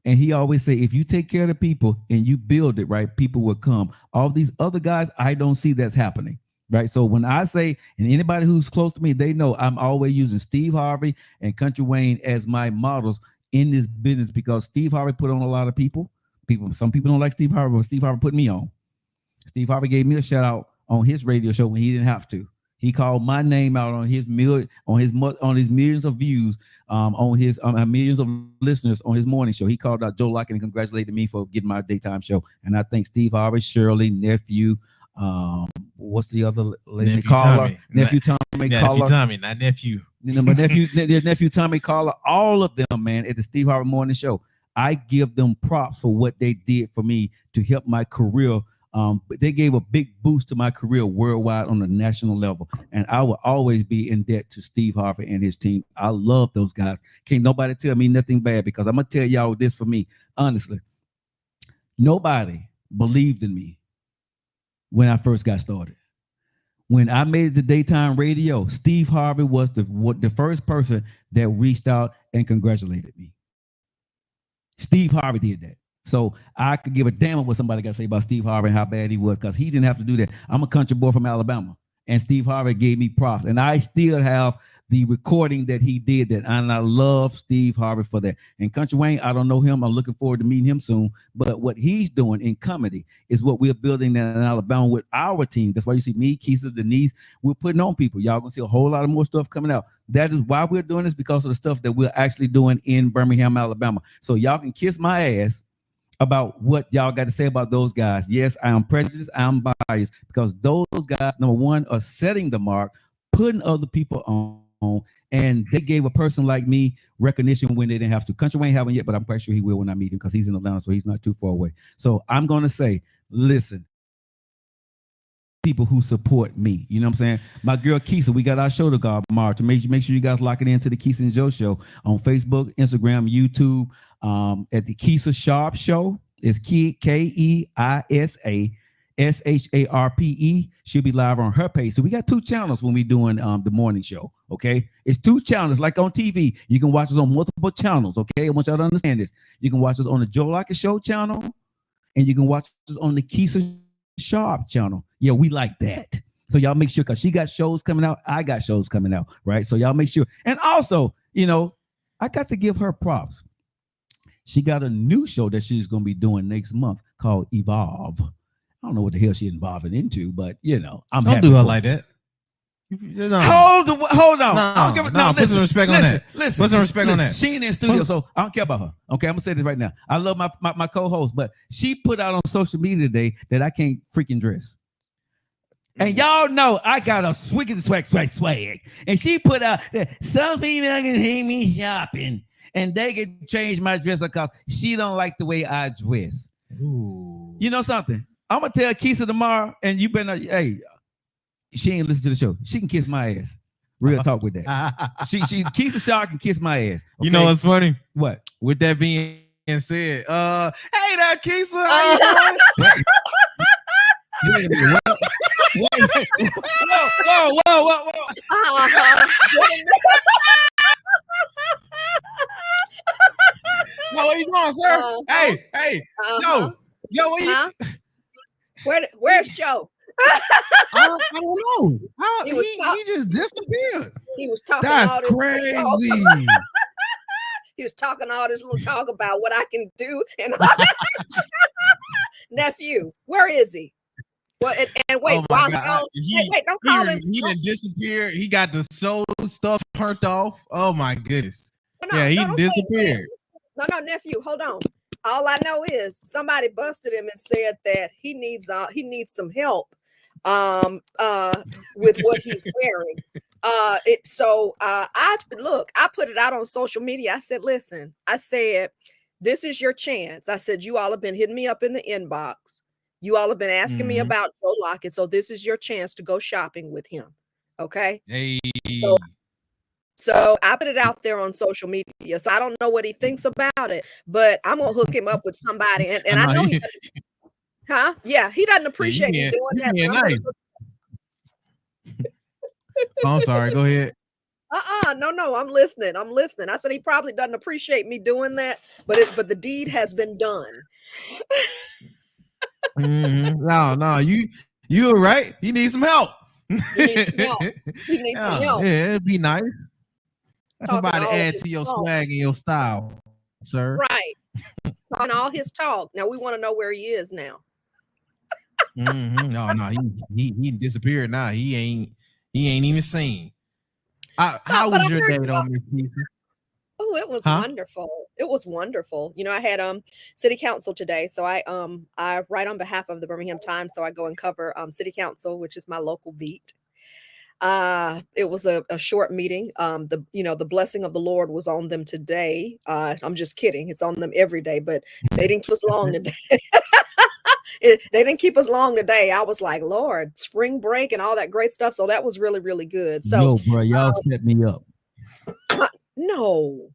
And he always say, if you take care of the people and you build it right, people will come. All these other guys, I don't see that's happening. Right. So when I say, and anybody who's close to me, they know I'm always using Steve Harvey and Country Wayne as my models in this business because Steve Harvey put on a lot of people. Some people don't like Steve Harvey, but Steve Harvey put me on. Steve Harvey gave me a shout out on his radio show when he didn't have to. He called my name out on his millions of views, on his millions of listeners on his morning show. He called out Joe Lockett and congratulated me for getting my daytime show. And I thank Steve Harvey, Shirley, nephew. What's the other lady? Caller, nephew Tommy, nephew Tommy, not nephew. My nephew Tommy, caller, all of them, man, at the Steve Harvey Morning Show. I give them props for what they did for me to help my career. But they gave a big boost to my career worldwide on a national level. And I will always be in debt to Steve Harvey and his team. I love those guys. Can't nobody tell me nothing bad because I'm going to tell y'all this for me. Honestly, nobody believed in me when I first got started. When I made it to daytime radio, Steve Harvey was the first person that reached out and congratulated me. Steve Harvey did that. So I could give a damn what somebody got to say about Steve Harvey and how bad he was because he didn't have to do that. I'm a country boy from Alabama, and Steve Harvey gave me props. And I still have the recording that he did that, and I love Steve Harvey for that. And Country Wayne, I don't know him. I'm looking forward to meeting him soon. But what he's doing in comedy is what we're building in Alabama with our team. That's why you see me, Keisha, Denise. We're putting on people. Y'all gonna see a whole lot of more stuff coming out. That is why we're doing this, because of the stuff that we're actually doing in Birmingham, Alabama. So y'all can kiss my ass about what y'all got to say about those guys. Yes, I am prejudiced. I'm biased because those guys, number one, are setting the mark, putting other people on, and they gave a person like me recognition when they didn't have to. Country Wayne haven't yet, but I'm quite sure he will when I meet him because he's in Atlanta, so he's not too far away. So I'm going to say, listen, people who support me, you know what I'm saying? My girl Keisha, we got our show to go tomorrow. To make sure you guys lock it into the Keisha and Joe Show on Facebook, Instagram, YouTube, at the Keisha Sharp Show. It's KeissaSharpe. She'll be live on her page. So we got two channels when we doing the morning show. Okay, it's two channels like on TV. You can watch us on multiple channels. Okay, I want y'all to understand this. You can watch us on the Joe Lockett Show channel, and you can watch us on the Keisha Sharp channel. Yeah, we like that. So y'all make sure, because she got shows coming out, I got shows coming out, right? So y'all make sure. And also, I got to give her props. She got a new show that she's going to be doing next month called Evolve. I don't know what the hell she's involving into, but I'm don't do her like that. Hold on. No, put some respect on that. Listen, put some respect on that. She ain't in studio, so I don't care about her. Okay, I'm gonna say this right now. I love my co-host, but she put out on social media today that I can't freaking dress. And y'all know I got a swag. And she put out that some people can hate me shopping and they can change my dress because she don't like the way I dress. Ooh. You know something? I'm gonna tell Keisha tomorrow, and you better, hey, she ain't listen to the show. She can kiss my ass. Real talk with that. she Keisha Shaw can kiss my ass. Okay? You know what's funny? What? With that being said, hey there, Keisha. How you doing? Whoa. Where you going, sir? Hey. Yo, where you? Where's Joe? I don't know. He just disappeared. He was talking. That's crazy. He was talking all this little talk about what I can do. And nephew, where is he? Well, and wait, wait, don't call him. He didn't disappear. He got the soul stuff turned off. Oh my goodness. He disappeared. No, nephew, hold on. All I know is somebody busted him and said that he needs some help with what he's wearing. I put it out on social media. I said, listen, this is your chance. I said, you all have been hitting me up in the inbox. You all have been asking me about Joe Lockett. So this is your chance to go shopping with him. Okay. Hey. So I put it out there on social media. So I don't know what he thinks about it, but I'm gonna hook him up with somebody. And I know he yeah, he doesn't appreciate me doing that. Nice. I'm sorry, go ahead. No, I'm listening. I said he probably doesn't appreciate me doing that, but the deed has been done. No, you're right. He needs some help. You need some help. You need some help. Yeah, it'd be nice. That's Talking somebody to all add his to your talk. swag and your style, sir. Right. On all his talk. Now we want to know where he is now. No, he disappeared now. He ain't even seen. How was your day though, Miss Pizza? Oh, it was wonderful. It was wonderful. You know, I had city council today, so I write on behalf of the Birmingham Times, so I go and cover city council, which is my local beat. It was a short meeting. The blessing of the Lord was on them today. I'm just kidding. It's on them every day, but they didn't keep us long today. They didn't keep us long today. I was like, Lord, spring break and all that great stuff. So that was really, really good. So, bro, y'all set me up. No,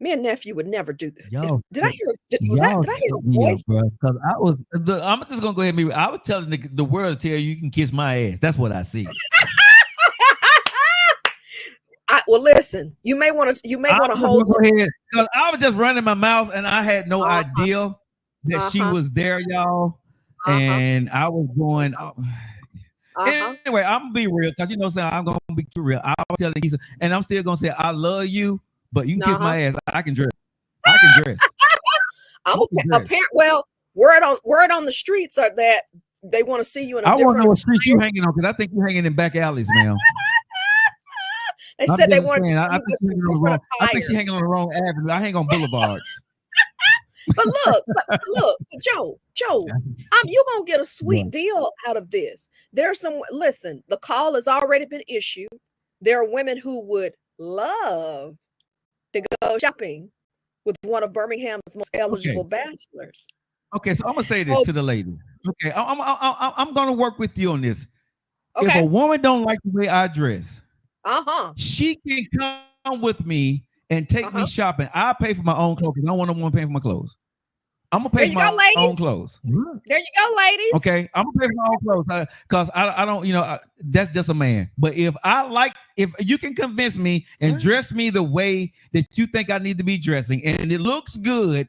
me and nephew would never do that. Y'all, did I hear? Did I hear a voice? Because I'm just gonna go ahead and I was telling the world to tell you can kiss my ass. That's what I see. Well, listen. You may want to hold. Go ahead, because I was just running my mouth and I had no idea that she was there, y'all. And I was going. Anyway, I'm gonna be real because I'm gonna be real. I was telling you, and I'm still gonna say I love you, but you can kiss my ass. I can dress. Well, word on the streets are that they want to see you in a different. I want to know what street you hanging on because I think you're hanging in back alleys, man. They said they wanted. I think she's hanging on the wrong avenue. I hang on boulevards. But look, Joe, you're gonna get a sweet deal out of this. Listen, the call has already been issued. There are women who would love to go shopping with one of Birmingham's most eligible bachelors. Okay, so I'm gonna say this to the lady. Okay, I'm gonna work with you on this. Okay. If a woman don't like the way I dress, she can come with me and take me shopping. I pay for my own clothes. I don't want a woman paying for my clothes. I'm gonna pay for my own clothes. There you go, ladies. Okay, I'm gonna pay for my own clothes because I don't, that's just a man. But if you can convince me and dress me the way that you think I need to be dressing, and it looks good,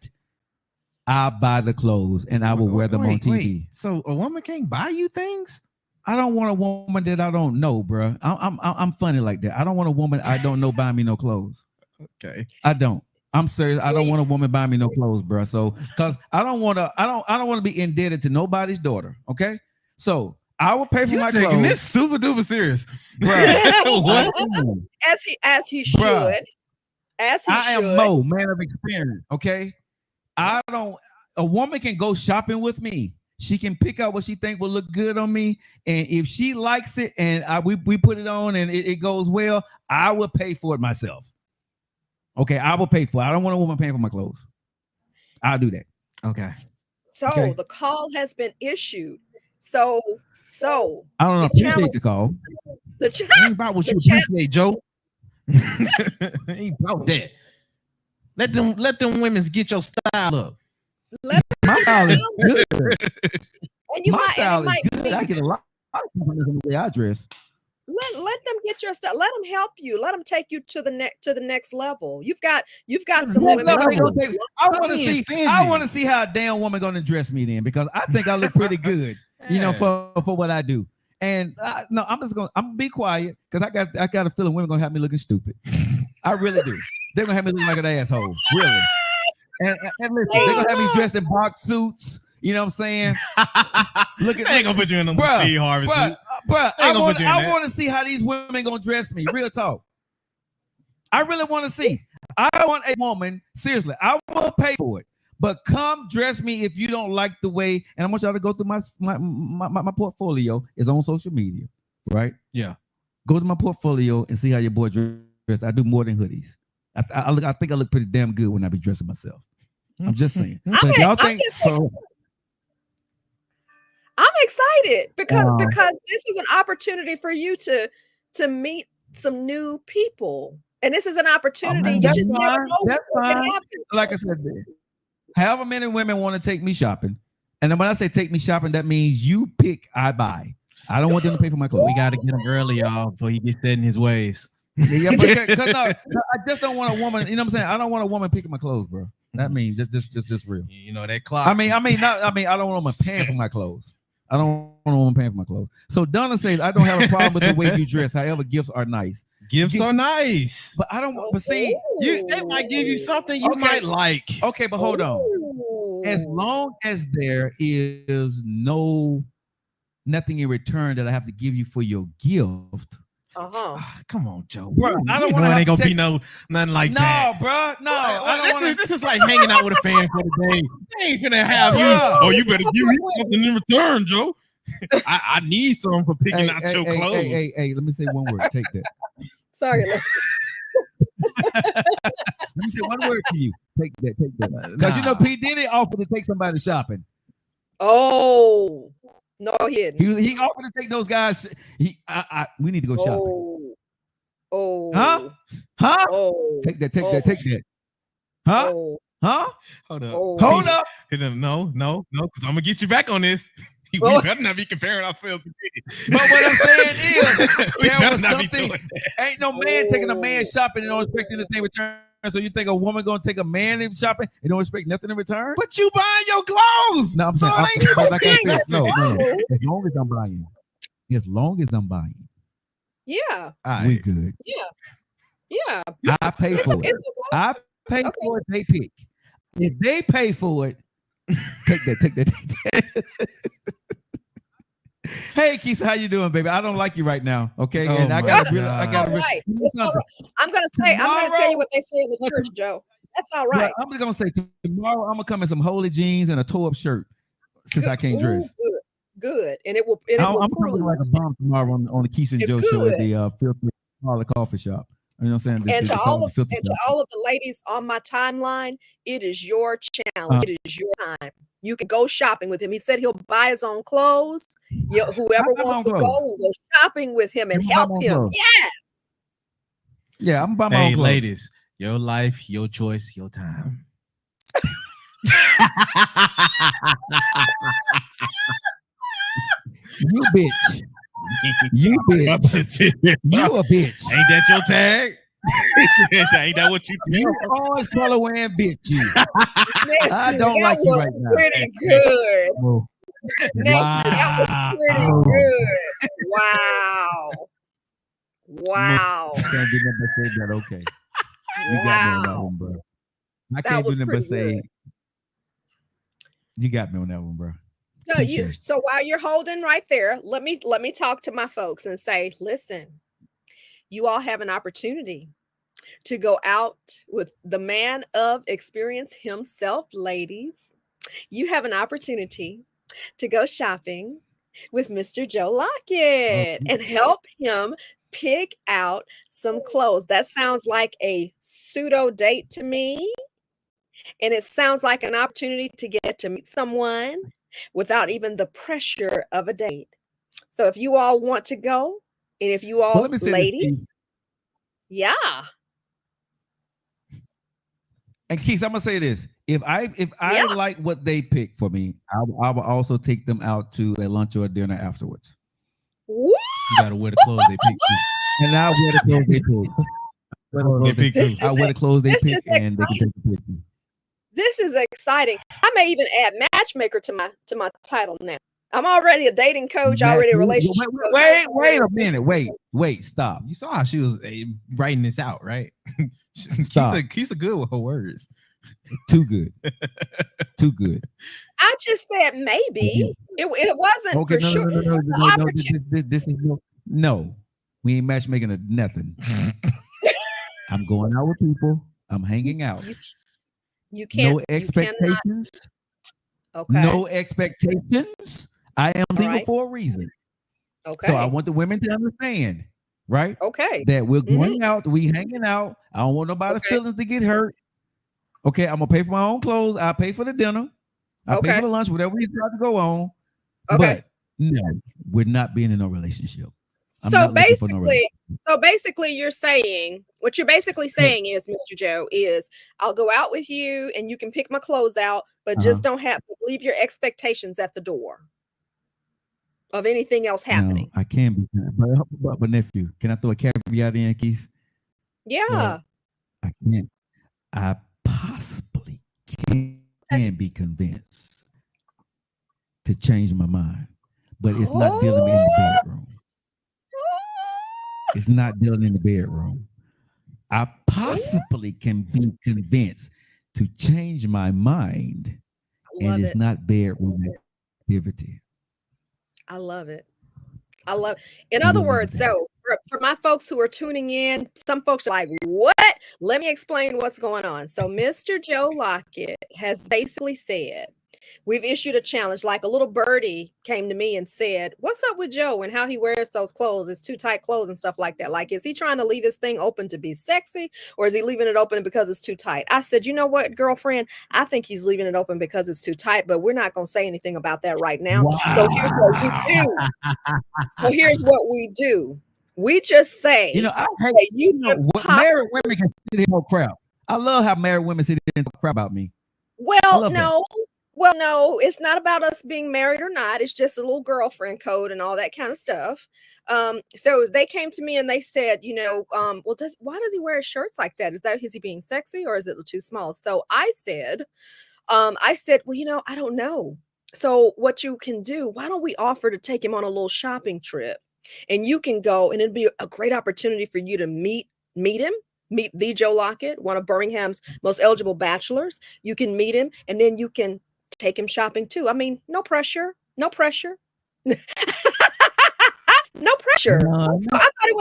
I'll buy the clothes and I will wear them on TV. So a woman can't buy you things? I don't want a woman that I don't know, bro. I'm funny like that. I don't want a woman I don't know buying me no clothes. Okay, I don't. I'm serious. I don't want a woman buying me no clothes, bro. So, because I don't want to be indebted to nobody's daughter. Okay, so I will pay for my clothes. This super duper serious, bro. What? As he should. Bruh. As he should. I am Mo, man of experience. Okay, a woman can go shopping with me. She can pick out what she think will look good on me, and if she likes it, and we put it on, and it goes well, I will pay for it myself. Okay, I will pay for it. I don't want a woman paying for my clothes. I'll do that. Okay. So the call has been issued. So I don't know. Appreciate the call. Ain't about what you appreciate, Joe. Ain't about that. Let them women's get your style up. My style is good. My style is good. I get a lot of people in the way I dress. Let them get your stuff. Let them help you. Let them take you to the next level. You've got some women. I want to see how a damn woman gonna dress me then, because I think I look pretty good, for what I do. And I'm gonna be quiet because I got a feeling women gonna have me looking stupid. I really do. They're gonna have me looking like an asshole, really. And listen, they're gonna have me dressed in box suits. You know what I'm saying? They ain't gonna put you in the Steve Harvey suit. Bro, I want to see how these women gonna dress me. Real talk. I really want to see. I want a woman, seriously, I will pay for it. But come dress me if you don't like the way, and I want y'all to go through my portfolio. Is on social media, right? Yeah. Go to my portfolio and see how your boy dressed. I do more than hoodies. I think I look pretty damn good when I be dressing myself. I'm just saying. I'm excited because this is an opportunity for you to meet some new people, and this is an opportunity. You just never know what can happen. Like I said, however many women want to take me shopping, and then when I say take me shopping, that means you pick, I buy. I don't want them to pay for my clothes. We got to get him early, y'all, before he gets set in his ways. Yeah, I just don't want a woman. You know what I'm saying? I don't want a woman picking my clothes, bro. That means just real. You know that clock. I don't want a woman paying for my clothes. I don't know I'm paying for my clothes. So Donna says, I don't have a problem with the way you dress. However, gifts are nice. Gifts are nice. But I don't, but see, they might give you something you might like. Okay, but hold on. As long as there is nothing in return that I have to give you for your gift. Come on, Joe. Bro, I don't want it ain't gonna be nothing like that. No, bro. No. This is like hanging out with a fan for the day. They ain't finna have you. Oh, you better give me something in return, Joe. I need some for picking out your clothes. Hey, let me say one word. Take that. Sorry. Let me say one word to you. Take that. Because you know P. Diddy offered to take somebody shopping. Oh. No, he didn't. He offered to take those guys. We need to go shopping. Oh. Huh? Oh. Take that. Huh? Oh. Huh? Hold up. Oh. Hold up. No, because I'm gonna get you back on this. We better not be comparing ourselves to Diddy. But what I'm saying is, we better not be doing that. Ain't no man taking a man shopping and don't expect anything in return. So you think a woman gonna take a man in shopping and don't expect nothing in return? But you buying your clothes. No, I'm saying, like I said, no. As long as I'm buying. Yeah. We good. Yeah. I pay for it. I pay for it. They pick. If they pay for it, take that. Hey, Keisha, how you doing, baby? I don't like you right now, okay? And I gotta right. I'm gonna tell you what they say in the church, Joe. That's all right. I'm just gonna say tomorrow I'm gonna come in some holy jeans and a toe-up shirt since I can't dress. Good. And it will. I'm coming like a bomb tomorrow on the Keisha and Joe show at the Filthy Parlor Coffee Shop. You know what I'm saying? And to all of the ladies on my timeline, it is your challenge. It is your time. You can go shopping with him. He said he'll buy his own clothes. Whoever wants to go will go shopping with him and help him. Yeah, I'm by my own clothes. Ladies, your life, your choice, your time. You bitch. You bitch. You a bitch. Ain't that your tag? Ain't that what you think? You always color wearing bitch. You. I don't like you right now. Pretty good. Wow. That was pretty good. Wow. I can't do nothing but say that. Okay. You got me on that one, bro. I can't do nothing but say. You got me on that one, bro. So while you're holding right there, let me talk to my folks and say, listen, you all have an opportunity to go out with the man of experience himself, ladies. You have an opportunity to go shopping with Mr. Joe Lockett and help him pick out some clothes. That sounds like a pseudo date to me. And it sounds like an opportunity to get to meet someone without even the pressure of a date. So if you all want to go, and if you all ladies, yeah. And Keith, I'm gonna say this: if I like what they pick for me, I will also take them out to a lunch or a dinner afterwards. What? You gotta wear the clothes they pick too. And I'll wear the clothes they pick. I wear the clothes they pick, and they can take the picture. This is exciting. I may even add matchmaker to my title now. I'm already a dating coach, already a relationship coach. Wait a minute. Wait, stop. You saw how she was writing this out, right? Keisha good with her words. Too good. Too good. I just said maybe. It wasn't okay, for sure. No, this is no. We ain't matchmaking or nothing. I'm going out with people. I'm hanging out. You can't. No expectations. Okay. No expectations. I am single for a reason. Okay. So I want the women to understand, right? Okay. That we're going out, we hanging out. I don't want nobody's feelings to get hurt. Okay, I'm gonna pay for my own clothes. I'll pay for the dinner. I'll pay for the lunch, whatever we try to go on. Okay. But no, we're not being in a relationship. So basically, you're saying what you're basically saying is, Mr. Joe, is I'll go out with you and you can pick my clothes out, but just leave your expectations at the door of anything else happening. No, I can be, but nephew, can I throw a caveat in, Keith? Yeah. Well, I can't. I possibly can be convinced to change my mind. but it's not dealing in the bedroom. It's not dealing in the bedroom. I possibly can be convinced to change my mind, and it's not bedroom activity. I love it. I love it. In other words, so for my folks who are tuning in, some folks are like, what? Let me explain what's going on. So Mr. Joe Lockett has basically said, we've issued a challenge. Like a little birdie came to me and said, what's up with Joe and how he wears those clothes? It's too tight clothes and stuff like that. Like, is he trying to leave his thing open to be sexy, or is he leaving it open because it's too tight? I said, you know what, girlfriend? I think he's leaving it open because it's too tight, but we're not going to say anything about that right now. Wow. So here's what we do. So here's what we do. We just say, I hate, married women can sit here and crap. I love how married women sit here and crap about me. Well, no, it's not about us being married or not. It's just a little girlfriend code and all that kind of stuff. So they came to me and they said, why does he wear shirts like that? Is he being sexy, or is it too small? So I said, well, I don't know. So what you can do, why don't we offer to take him on a little shopping trip, and you can go, and it'd be a great opportunity for you to meet him. Meet the Joe Lockett, one of Birmingham's most eligible bachelors. You can meet him, and then you can take him shopping too. I mean, no pressure. No pressure. No pressure. So I thought it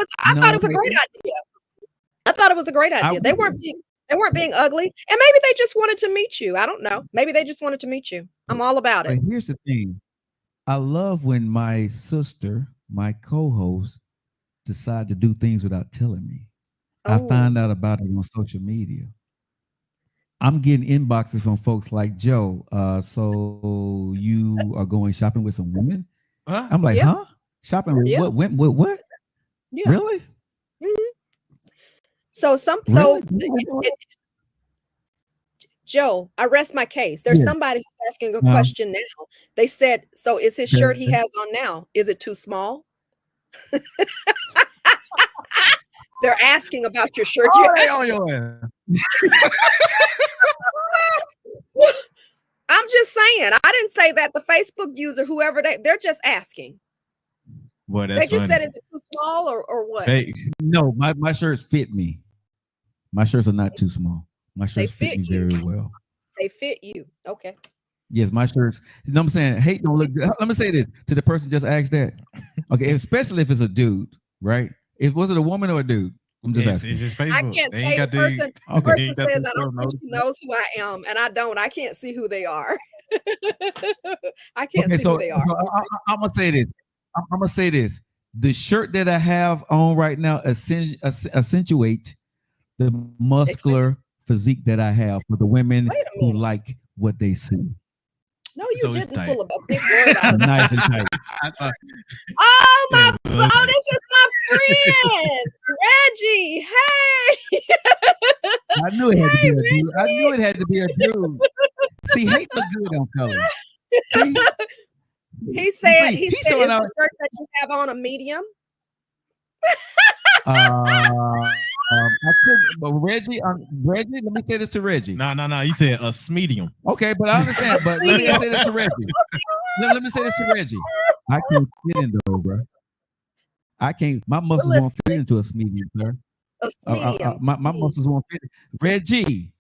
was a great idea. I thought it was a great idea. They weren't being ugly, and maybe they just wanted to meet you. I don't know. Maybe they just wanted to meet you. I'm all about it. But here's the thing. I love when my sister, my co-host, decide to do things without telling me. I find out about it on social media. I'm getting inboxes from folks like, Joe, so you are going shopping with some women? I'm like, huh? Shopping with what? Yeah. Really? Mm-hmm. Joe, I rest my case. There's somebody who's asking a question now. They said, so is his shirt he has on now, is it too small? They're asking about your shirt. I'm just saying. I didn't say that. The Facebook user, whoever they're just asking. Well, they just said, is it too small or what? No, my shirts fit me. My shirts are not too small. My shirts fit me very well. They fit you. Okay. Yes, my shirts. You know what I'm saying? Hate don't look good. Let me say this to the person just asked that. Okay, especially if it's a dude, right? Was it a woman or a dude? I'm just asking. It's just Facebook. I can't say the person. The person says, I don't think she knows who I am, and I don't. I can't see who they are. I can't see who they are. I'm gonna say this. I'm gonna say this. The shirt that I have on right now accentuate the muscular physique that I have for the women who like what they see. No, you didn't pull a big word out of nice and tight. This is my friend, Reggie. Hey. I knew it had to be a dude. I knew it had to be a dude. See, hate look good on colors. See? He said, is the shirt that you have on a medium? Reggie, let me say this to Reggie. No. You said a medium. Okay, but I understand. But let me say this to Reggie. Let me say this to Reggie. I can't fit in though, bro. I can't. My muscles won't fit into a medium, sir. My muscles won't fit. Reggie,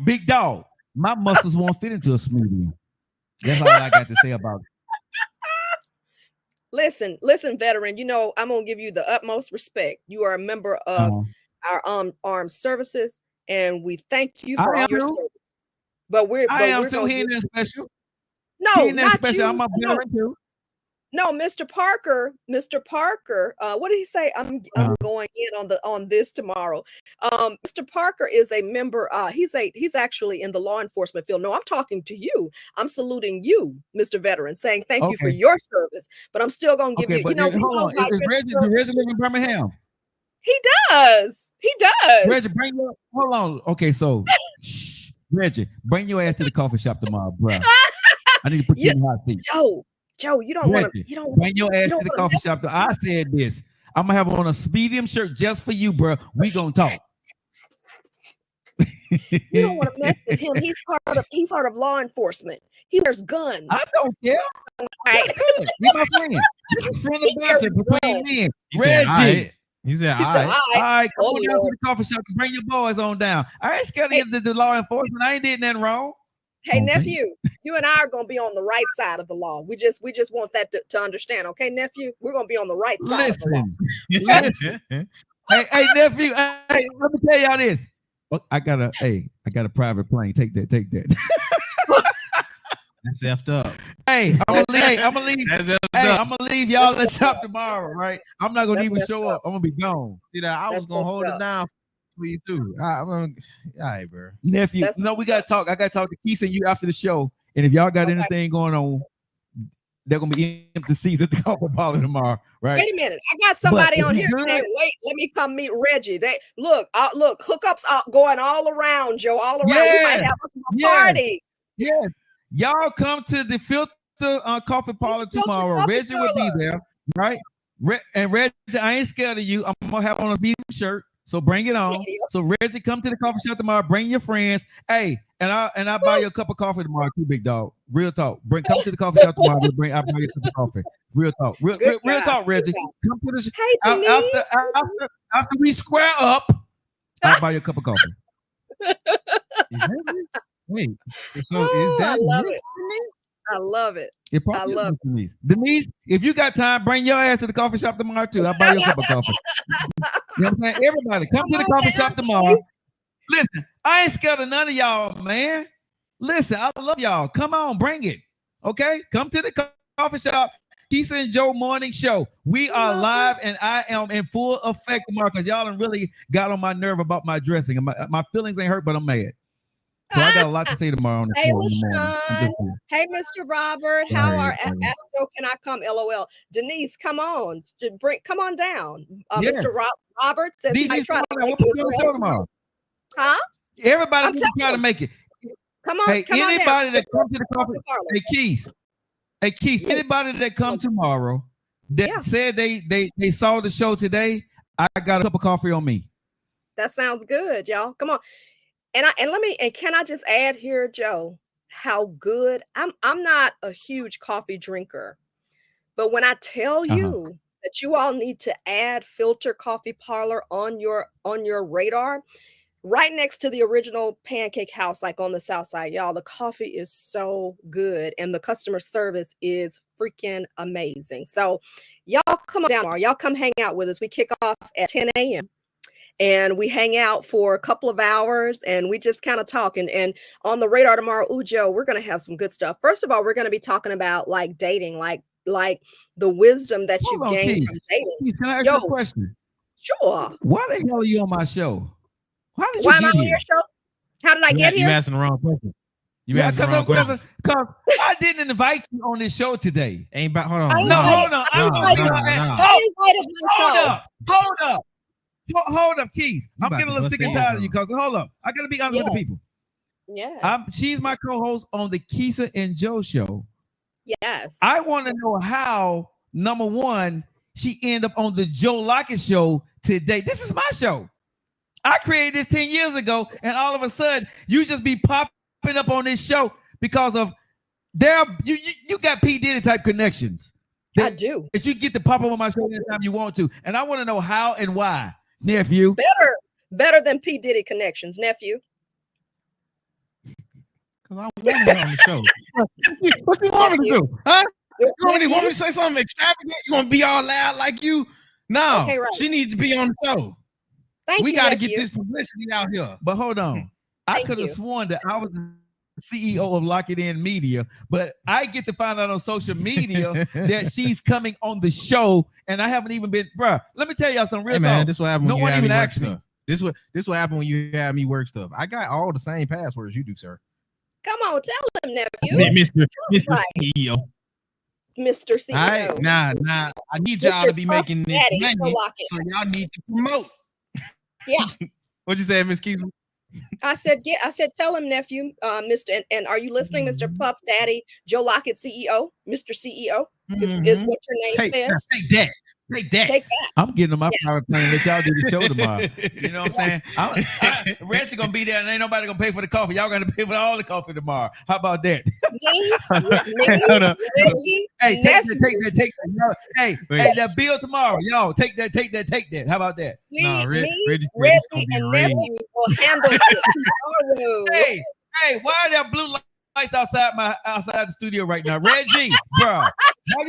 big dog. My muscles won't fit into a medium. That's all I got to say about it. Listen, veteran, I'm going to give you the utmost respect. You are a member of our armed services, and we thank you for all your service. But I am too. He ain't that special. No, he ain't that special. I'm a veteran too. No, Mr. Parker. What did he say? I'm going in on this tomorrow. Mr. Parker is a member. He's actually in the law enforcement field. No, I'm talking to you. I'm saluting you, Mr. Veteran, saying thank you for your service. But I'm still going to give you. Hold on. Is Reggie live in Birmingham? He does. Reggie, hold on. Okay, so Reggie, bring your ass to the coffee shop tomorrow, bro. I need to put you in the hot seat. Joe, you don't want to. Bring your ass to the coffee shop. I said this. I'm gonna have on a medium shirt just for you, bro. We gonna talk. You don't want to mess with him. He's part of law enforcement. He wears guns. I don't care. Right. That's good. You're my friend. This is friend of banter between me and He said, Reggie. He said, He said, all All right, come Oh, on down to Lord. the coffee shop and bring your boys on down. I ain't scared of the law enforcement. I ain't did nothing wrong. Hey, Okay. nephew, you and I are gonna be on the right side of the law. We just want that to understand, okay, nephew? We're gonna be on the right side of the law. Listen. Hey, nephew. Hey, let me tell y'all this. Oh, I got a private plane. Take that. That's effed up. Hey, I'm gonna leave. That's effed Hey, up. I'm gonna leave y'all at top tomorrow, right? I'm not gonna That's even messed show up. I'm gonna be gone. See that? I was That's gonna messed hold up. it down for you too. All right, bro. Nephew, That's no, we gotta talk. I gotta talk to Keith and you after the show. And if y'all got Okay. anything going on, they're gonna be empty seats at the coffee parlor tomorrow, right? Wait a minute. I got somebody if on you here good- saying, wait, let me come meet Reggie. They look, hookups out going all around, Joe, all around. We might Yes. have us a Yes. party. Yes, y'all come to the filter coffee parlor Filter tomorrow. coffee Reggie will be parlor. there, right? And Reggie, I ain't scared of you. I'm gonna have on a beat shirt, so bring it on. See? So Reggie, come to the coffee shop tomorrow. Bring your friends. Hey, and I buy you a cup of coffee tomorrow too, big dog. Real talk. Come to the coffee shop tomorrow. I buy you a cup of coffee. Real talk. Real Good guy, talk, Reggie. good Come to the Hey, Denise. after we square up. I'll buy you a cup of coffee. Wait, so Oh, is that I love next it. to me? I love it. It probably I is love Denise. Denise, if you got time, bring your ass to the coffee shop tomorrow too. I'll buy you a cup of coffee. You know what I'm saying? Everybody, come to the Come on coffee down, shop tomorrow. Denise. Listen, I ain't scared of none of y'all, man. Listen, I love y'all. Come on, bring it. Okay? Come to the coffee shop. Keisha and Joe Morning Show. We are live, and I am in full effect tomorrow because y'all done really got on my nerve about my dressing. And my feelings ain't hurt, but I'm mad. So I got a lot to say tomorrow on the Hey, show in the morning. I'm LaShawn. just kidding. Hey, Mr. Robert. Go How ahead, are go ahead. Astro? Can I come? LOL. Denise, come on. Come on down. Yes. Mr. Robert says he These might try to we'll make put it as you on the show well. tomorrow. Huh? Everybody I'm will telling try to you. make it. Come on. Hey, come on anybody down. that come to the coffee, parlor. hey Keith, anybody that come tomorrow that Yeah. said they saw the show today, I got a cup of coffee on me. That sounds good, y'all. Come on. And can I just add here, Joe, how good I'm not a huge coffee drinker, but when I tell you that you all need to add Filter Coffee Parlor on your radar, right next to the original Pancake House, like on the South Side, y'all, the coffee is so good and the customer service is freaking amazing. So y'all come on down tomorrow. Y'all come hang out with us. We kick off at 10 a.m. and we hang out for a couple of hours and we just kind of talk. And on the radar tomorrow, Joe, we're going to have some good stuff. First of all, we're going to be talking about like dating, like the wisdom that you've gained from dating. Keith, can I ask you a question? Sure. Why the hell are you on my show? How did you Why am I get on here? your show? How did I get You here? asking the wrong question. You asking the wrong question. Because I didn't invite you on this show today. Ain't about, hold on. I Hold up, Keith. I'm getting a little sick and tired of you because hold up. I gotta be honest with the people. Yes. She's my co-host on the Keisha and Joe show. Yes. I want to know how, number one, she ended up on the Joe Lockett Show today. This is my show. I created this 10 years ago, and all of a sudden, you just be popping up on this show because of you got P. Diddy type connections. I do. That you get to pop up on my show anytime you want to. And I want to know how and why, nephew. Better than P. Diddy connections, nephew. Because I want her on the show. What you want me to do? Huh? You really want me to say something extravagant? You gonna be all loud like you? No, okay, right. She needs to be on the show. We got to get this publicity out here. But hold on. I could have sworn that I was the CEO of Lockett In Media, but I get to find out on social media that she's coming on the show, and I haven't even been, bruh. Let me tell y'all some real man, talk. this what happened when no you one have even me work asked me. stuff. This what happened when you have me work stuff. I got all the same passwords you do, sir. Come on, tell him, nephew. Mr. CEO. Mr. CEO. All right, nah. I need y'all to be making this money, so y'all need to promote. Yeah. What'd you say, Miss Keith? I said, tell him, nephew, Mr. And are you listening, Mr. Puff Daddy, Joe Lockett CEO, Mr. CEO, is what your name says. Take that. Take that. Take that. I'm getting on my private plane. Let y'all do the show tomorrow. You know what I'm saying? Reggie gonna be there, and ain't nobody gonna pay for the coffee. Y'all gonna pay for all the coffee tomorrow. How about that? Reggie, hey, take that. Hey, that bill tomorrow, y'all. Take that. How about that? Reggie and raised. nephew will handle it tomorrow. Hey, why are there blue lights outside the studio right now, Reggie? Bro, why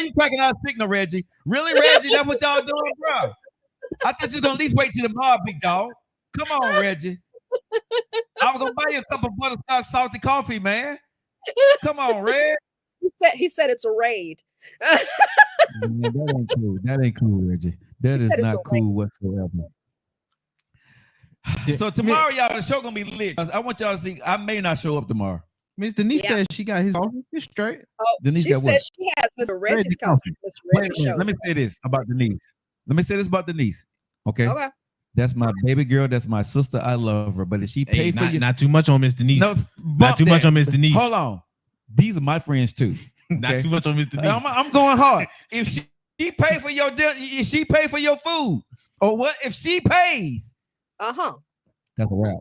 you cracking out signal, Reggie? Really, Reggie? That's what y'all doing, bro? I thought you was gonna at least wait till tomorrow, big dog. Come on, Reggie. I was gonna buy you a cup of butterscotch salty coffee, man. Come on, Reg. He said it's a raid. Man, that ain't cool, Reggie. That is not cool whatsoever. So tomorrow, y'all, the show gonna be lit. I want y'all to see. I may not show up tomorrow. Miss Denise says she got his coffee. It's straight. Oh, Denise she says she has Mr. Reggie's coffee. Let me say this about Denise. Okay. That's my baby girl. That's my sister. I love her. But if she paid for you, not too much on Miss Denise. No, not too much on Miss Denise. Hold on. These are my friends too. Okay? Not too much on Miss Denise. I'm going hard. If she pay for your dinner, if she pay for your food, or what? If she pays, that's a wrap.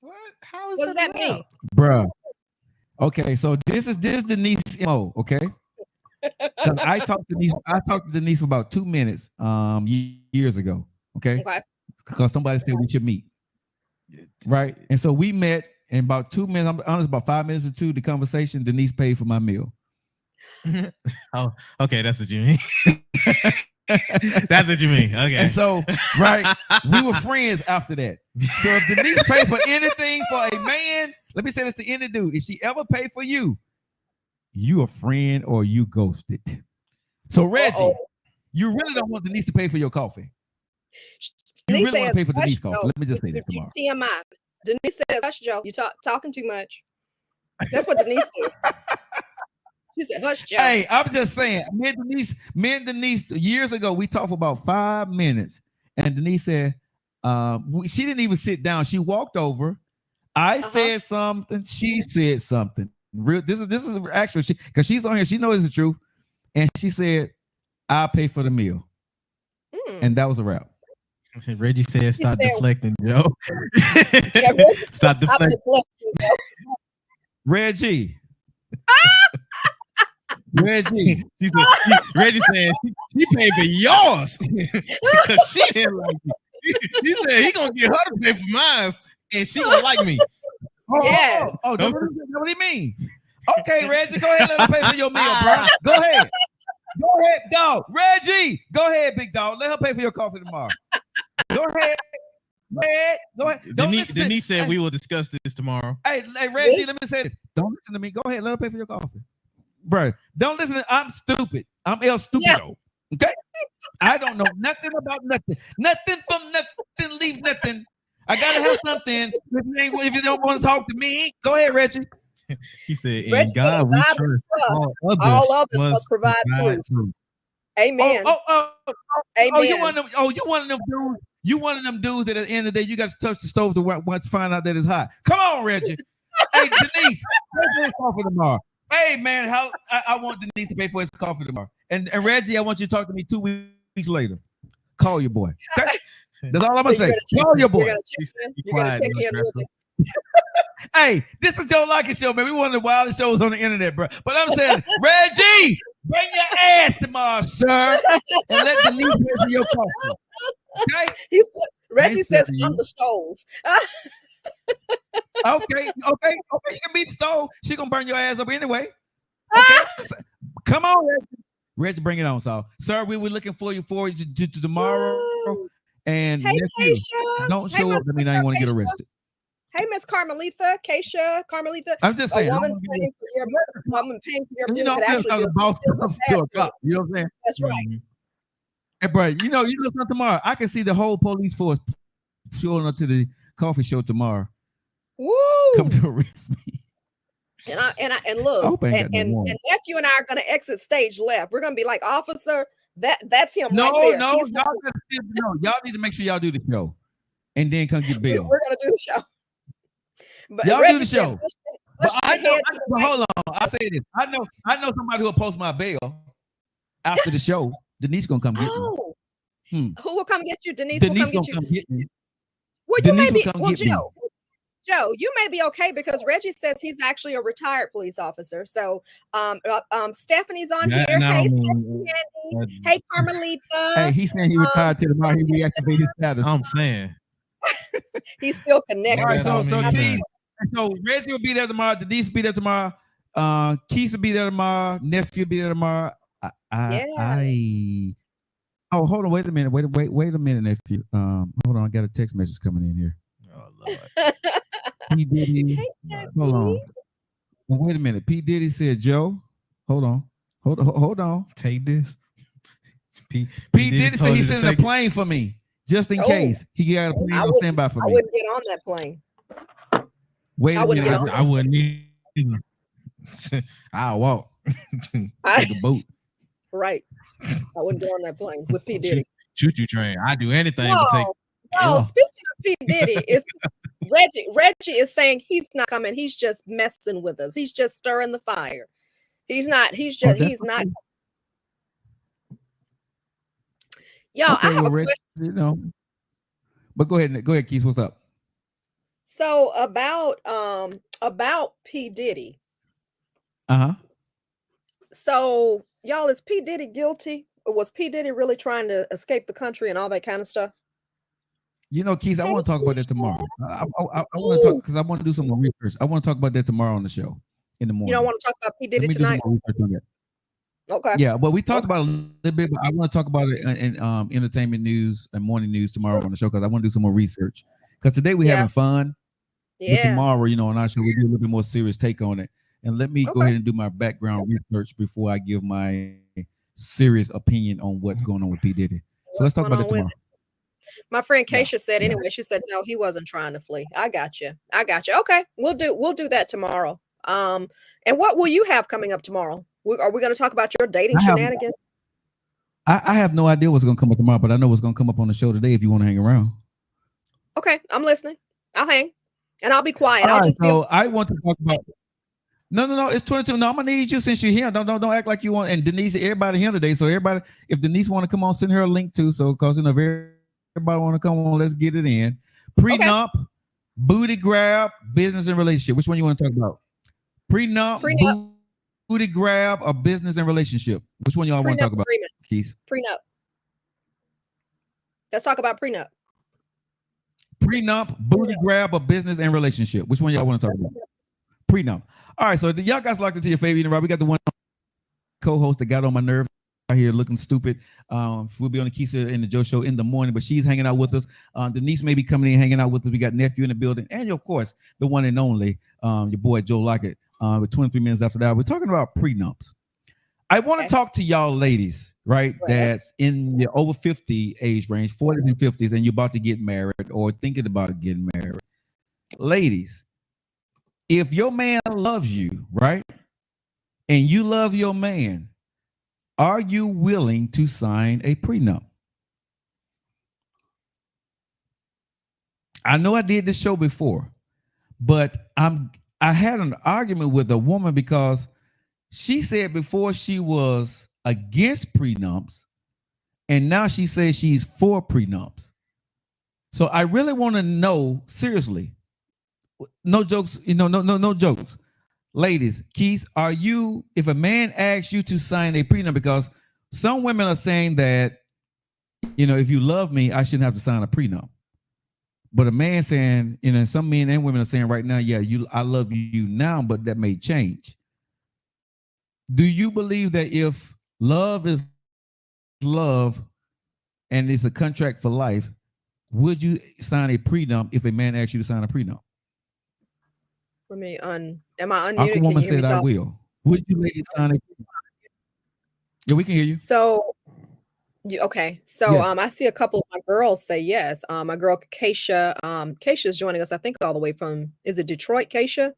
What? How is what does that mean, bruh? Okay, so this is Denise MO. Okay, because I talked to Denise for about 2 minutes years ago. Okay, because somebody said we should meet, right? And so we met in about 2 minutes. I'm honest, about 5 minutes into the conversation, Denise paid for my meal. Oh, okay, that's what you mean. That's what you mean. Okay. And so, right, we were friends after that. So if Denise paid for anything for a man, let me say this to any dude: if she ever paid for you, you a friend or you ghosted. So Reggie, you really don't want Denise to pay for your coffee. You really want to pay for Denise's coffee. Let me just say that tomorrow. TMI. Denise says, "Hush, Joe. You talking too much." That's what Denise said. She said, "Hush, Joe." Hey, I'm just saying, me and Denise years ago, we talked for about 5 minutes, and Denise said, she didn't even sit down. She walked over. I said something. She said something. Real. This is actual. Because she's on here. She knows the truth, and she said, "I'll pay for the meal," and that was a wrap. Reggie said, "Stop deflecting, Joe." Stop deflecting, Joe. Reggie. Reggie said she paid for yours because she didn't like me. He said he gonna get her to pay for mine, and she gonna like me. That's what do you mean? Okay, Reggie, go ahead, let her pay for your meal, bro. Go ahead, dog. Reggie, go ahead, big dog. Let her pay for your coffee tomorrow. Go ahead. Denise said we will discuss this tomorrow. Hey, Reggie, let me say this. Don't listen to me. Go ahead, let her pay for your coffee. Bro, don't listen. I'm stupid. I'm El Stupido. Okay? I don't know nothing about nothing. Nothing from nothing, leave nothing. I gotta have something. If you don't want to talk to me, go ahead, Reggie. He said, "In God we trust. All others must provide proof." Amen. Amen. You one of them dudes. You one of them dudes that at the end of the day you got to touch the stove to once find out that it's hot. Come on, Reggie. Hey, Denise, pay for his coffee tomorrow. Hey, man, I want Denise to pay for his coffee tomorrow. And Reggie, I want you to talk to me 2 weeks later. Call your boy. Okay? That's all I'm gonna say. Call your boy. You gotta check in with him. Hey, this is Joe Lockett Show, man. We one of the wildest shows on the internet, bro. But I'm saying, Reggie, bring your ass tomorrow, sir, and let Denise pay for your coffee. Okay? Reggie says, "I'm the stove." Okay. You can beat the stove. She gonna burn your ass up anyway. Okay. Come on, Reggie, bring it on, sir. We were looking forward to tomorrow. And nephew, don't show up. I mean, I ain't want to get arrested. Hey, Miss Carmelita. I'm just saying. A woman paying for your you know, I'm talking about 2 o'clock. You know what I'm saying? That's right. Hey, bro, you know something tomorrow. I can see the whole police force showing up to the coffee show tomorrow. Woo! Come to arrest me. And look, and nephew and I are gonna exit stage left. We're gonna be like, "Officer, that's him." No, right there. no, y'all need to make sure y'all do the show, and then come get bail. We're gonna do the show. But y'all do the show. But hold on, I say this. I know somebody who'll post my bail after the show. Denise gonna come get me. Oh, Hmm. who will come get you? Denise will Denise come gonna get you. come get me. Well, you Denise may will be. come Well, get me. Joe, you may be okay because Reggie says he's actually a retired police officer. So, Stephanie's on Yeah, here. and I Hey, don't Stephanie. mean, Hey, Carmelita. hey, he's saying he retired till tomorrow. He reactivated his status. I'm saying. He's still connected. All right, That so don't Denise, mean so Reggie will be there tomorrow. Denise will be there tomorrow. Keith will be there tomorrow. Nephew will be there tomorrow. Oh, hold on. Wait a minute. Wait a minute, nephew. Hold on. I got a text message coming in here. Oh Lord. P. Diddy. Hey, Stephanie. Hold on. Well, wait a minute. P. Diddy said, Joe, hold on. Hold on. Take this. P. Diddy said he's sending a plane for me just in case. He got a plane on standby for me. I wouldn't get on that plane. Wait a minute. I wouldn't either. I'll walk to the boat. Right. I wouldn't go on that plane with P. Diddy. Choo-choo train. I do anything but take. No, speaking of P. Diddy, is Reggie is saying he's not coming. He's just messing with us. He's just stirring the fire. He's not. He's not. Y'all, okay, I have a Reggie, question. But go ahead, Keith. What's up? So about P. Diddy. So y'all, is P. Diddy guilty? Or was P. Diddy really trying to escape the country and all that kind of stuff? Keith, I want to talk about that tomorrow. I want to talk because I want to do some more research. I want to talk about that tomorrow on the show in the morning. You don't want to talk about P. Diddy tonight? Okay. Yeah, but we talked about it a little bit, but I want to talk about it in entertainment news and morning news tomorrow on the show because I want to do some more research. Because today we're having fun. Yeah. But tomorrow, on our show, we'll do a little bit more serious take on it. And let me go ahead and do my background research before I give my serious opinion on what's going on with P. Diddy. So let's talk about it tomorrow. My friend Keisha said anyway, she said, no, he wasn't trying to flee. I got you. Okay. We'll do that tomorrow. And what will you have coming up tomorrow? Are we going to talk about your dating shenanigans? I have no idea what's going to come up tomorrow, but I know what's going to come up on the show today if you want to hang around. Okay. I'm listening. I'll hang and I'll be quiet. I want to talk about. No. It's 22. No, I'm gonna need you since you're here. Don't act like you want. And Denise, everybody here today. So everybody, if Denise want to come on, send her a link too. So because everybody want to come on, let's get it in. Prenup, booty grab, business and relationship. Which one you want to talk about? Prenup. Booty grab, or business and relationship. Which one y'all want to talk about? Keith. Prenup. Let's talk about prenup. Prenup, booty grab, or business and relationship. Which one y'all want to talk about? Prenup. All right, so y'all guys locked into your favorite. Right, we got the one co-host that got on my nerve out here looking stupid. We'll be on the Keisha and the Joe show in the morning, but she's hanging out with us. Denise may be coming in, hanging out with us. We got nephew in the building, and of course, the one and only your boy Joe Lockett. With 23 minutes after that, we're talking about prenups. I want to talk to y'all ladies, right? That's in the over 50 age range, 40s and 50s, and you're about to get married or thinking about getting married. Ladies, if your man loves you, right, and you love your man, are you willing to sign a prenup? I know I did this show before, but I had an argument with a woman because she said before she was against prenups, and now she says she's for prenups. So I really want to know, seriously, no jokes, no jokes. Ladies, Keith, are you, if a man asks you to sign a prenup, because some women are saying that, if you love me, I shouldn't have to sign a prenup. But a man saying, some men and women are saying right now, yeah, I love you now, but that may change. Do you believe that if love is love and it's a contract for life, would you sign a prenup if a man asks you to sign a prenup? Am I unmuted? Aqua woman said I will. Would you ladies sign a prenup? Yeah, we can hear you. So I see a couple of my girls say yes. My girl Keisha, Keisha's joining us, I think, all the way from, is it Detroit, Keisha?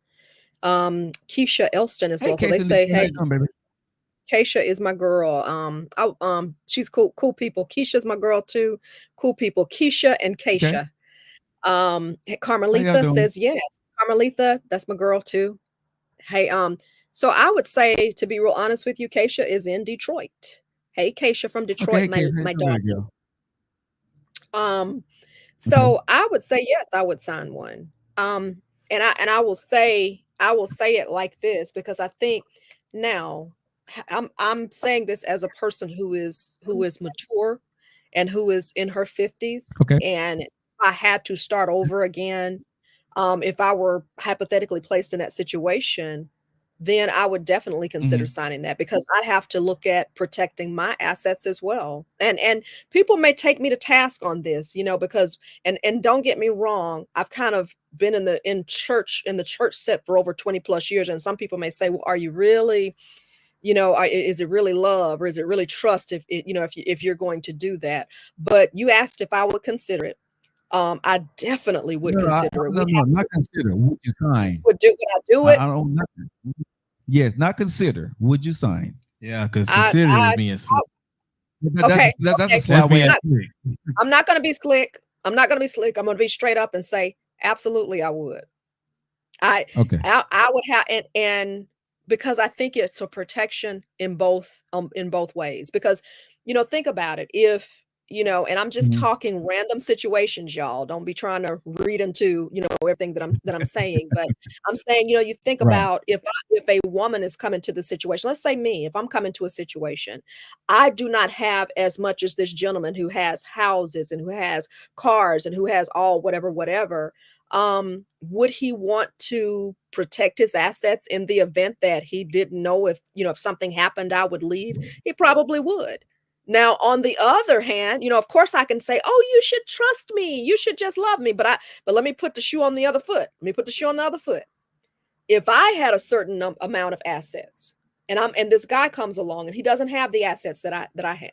Keisha Elston is local. They say, hey, Keisha is my girl. She's cool people. Keisha's my girl too. Cool people. Keisha and Keisha. Carmelita says yes. Carmelita, that's my girl too. Hey, so I would say, to be real honest with you, Keisha is in Detroit. Hey, Keisha from Detroit, Okay, okay, my there daughter. you go. Okay. So I would say yes, I would sign one. And I will say it like this because I think now I'm saying this as a person who is mature and who is in her 50s, Okay. and I had to start over again. If I were hypothetically placed in that situation, then I would definitely consider Mhm. signing that because I have to look at protecting my assets as well. And people may take me to task on this, because and don't get me wrong, I've kind of been in the church set for over 20 plus years, and some people may say, well, are you really, is it really love or is it really trust if you're going to do that? But you asked if I would consider it. I definitely would No, consider it. no, not consider. Would you sign? Would I do it? I don't. Not, yes, not consider. Would you sign? Yeah, because I, consider is I, being slick. okay, That's a okay. sly way. I'm not going to be slick. I'm not going to be slick. I'm going to be straight up and say, absolutely, I would. Okay. I would have, and because I think it's a protection in both ways. Because, think about it. If, and I'm just Mhm. talking random situations, y'all. Don't be trying to read into, everything that I'm saying. But I'm saying, you think Right. about if a woman is coming to the situation, let's say me, if I'm coming to a situation, I do not have as much as this gentleman who has houses and who has cars and who has all whatever. Would he want to protect his assets in the event that he didn't know if something happened, I would leave? He probably would. Now, on the other hand, of course I can say, oh, you should trust me. You should just love me. But let me put the shoe on the other foot. Let me put the shoe on the other foot. If I had a certain amount of assets and this guy comes along and he doesn't have the assets that I have,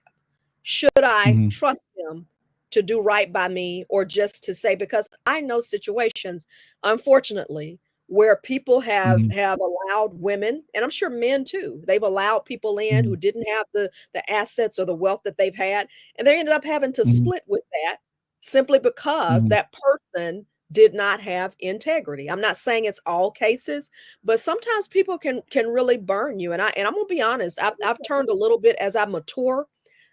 should I Mhm. trust him to do right by me, or just to say, because I know situations, unfortunately, where people Mhm. have allowed women, and I'm sure men too, they've allowed people in who Mhm. didn't have the assets or the wealth that they've had, and they ended up having to Mhm. split with that simply because Mhm. that person did not have integrity. I'm not saying it's all cases, but sometimes people can really burn you. And I'm gonna be honest, I've turned a little bit as I mature.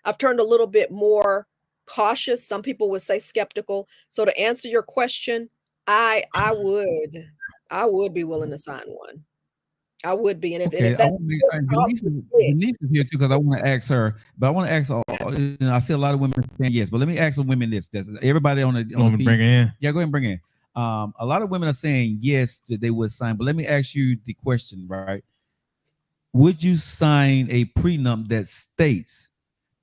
I've turned a little bit more cautious. Some people would say skeptical. So to answer your question, I would be willing to sign one. I would be. And Okay, if I that's want to make probably slick. Denise is here too because I want to ask her, but I want to ask all. I see a lot of women saying yes, but let me ask some women this. That's everybody on You the want me to feed. bring it in? Yeah, go ahead and bring it in. A lot of women are saying yes that they would sign, but let me ask you the question, right? Would you sign a prenup that states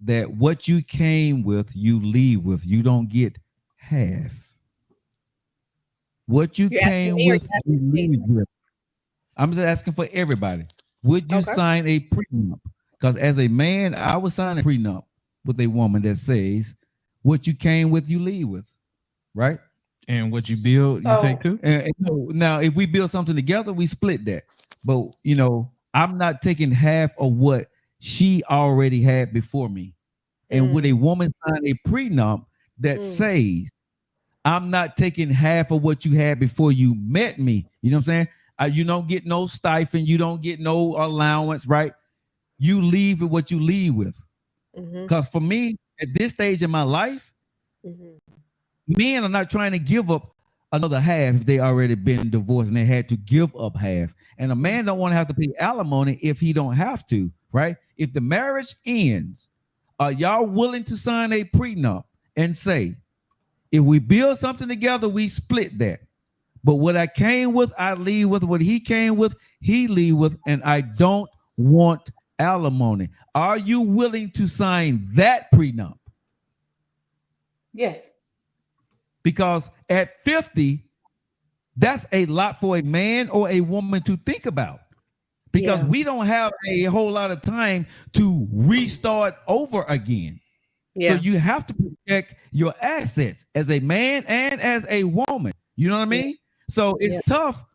that what you came with, you leave with, you don't get half? What you You're asking came me or with, you're you asking me? leave with. I'm just asking for everybody. Would you Okay. sign a prenup? Because as a man, I would sign a prenup with a woman that says, what you came with, you leave with, right? And what you build, you take So, too? And now, if we build something together, we split that. But I'm not taking half of what she already had before me. And would a Mm, woman sign a prenup that mm, says, I'm not taking half of what you had before you met me? You know what I'm saying? You don't get no stipend, you don't get no allowance, right? You leave with what you leave with. mm-hmm, Because for me, at this stage in my life, mm-hmm, men are not trying to give up another half if they already been divorced and they had to give up half. And a mm-hmm. man don't want to have to pay alimony if he don't have to, right? If the marriage ends, are y'all willing to sign a prenup and say, if we build something together, we split that? But what I came with, I leave with. What he came with, he leave with, and I don't want alimony. Are you willing to sign that prenup? yes. Because at 50, that's a lot for a man or a woman to think about. Because Yeah. we don't have a whole lot of time to restart over again. So Yeah. you have to protect your assets as a man and as a woman. You know what I Yeah. mean? So Yeah. it's tough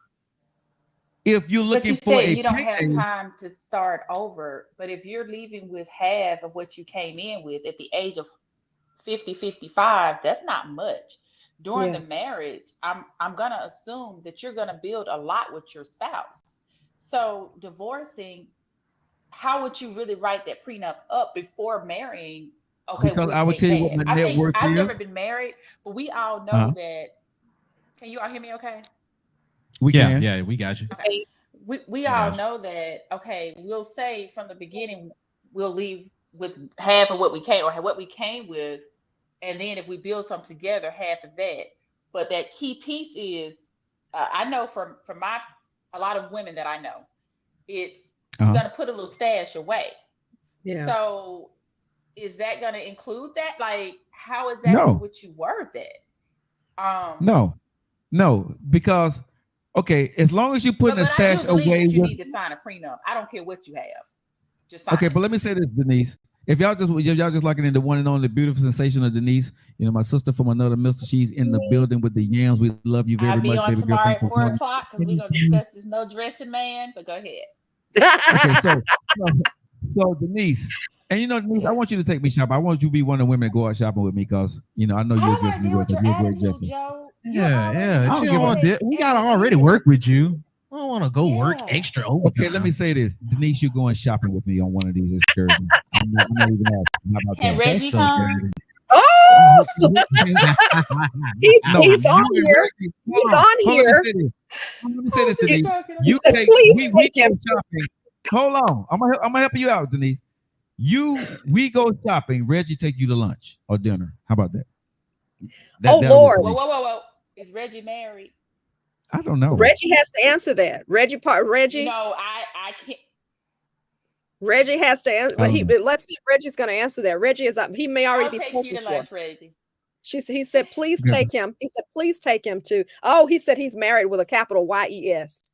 if you're But you looking for said a you don't have payday. time to start over. But if you're leaving with half of what you came in with at the age of 50, 55, that's not much. During Yeah. the marriage, I'm going to assume that you're going to build a lot with your spouse. So divorcing how would you really write that prenup up before marrying? Okay, Because we'll I would take tell you what my half. I net think worth I've is. never been married, but we all know that. Can you all hear me okay? We can. Yeah, we got you. Okay. We all know that, okay, we'll say from the beginning, we'll leave with half of what we came, or what we came with, and then if we build something together, half of that. But that key piece is, I know from a lot of women that I know, it's you're gonna put a little stash away. Yeah. So is that gonna include that? Like, how exactly would you word that? No, because okay, as long as you put a stash I do believe away, that you need to sign a prenup. I don't care what you have. Just sign okay, it. but let me say this, Denise. If y'all just locking in the one and only beautiful sensational Denise, my sister from another mister, she's in the building with the yams. We love you very I'll be much, on baby girl. tomorrow Thanks at for 4 calling. o'clock because we're gonna discuss this no dressing man. But go ahead. Okay, so Denise, and Denise, I want you to take me shopping. I want you to be one of the women to go out shopping with me because I know you'll dress me well. Your You're a great attitude, dresser. Joe. Yeah. We gotta already work with you. I don't want to go work extra overtime. Okay, let me say this, Denise, you're going shopping with me on one of these excursions. I'm not even asking. How about Can that? Reggie come? Oh, he's on here. He's on here. Let me say this, Denise. You take we go shopping. Hold on, I'm gonna help you out, Denise. We go shopping. Reggie take you to lunch or dinner. How about that? Lord! Whoa! Is Reggie married? I don't know. Reggie has to answer that. Reggie. I can't. Reggie has to answer, but let's see if Reggie's going to answer that. Reggie is up. He may already be spoken for. Lunch, Reggie. He said, please take him. He said, please take him to. Oh, he said he's married with a capital YES.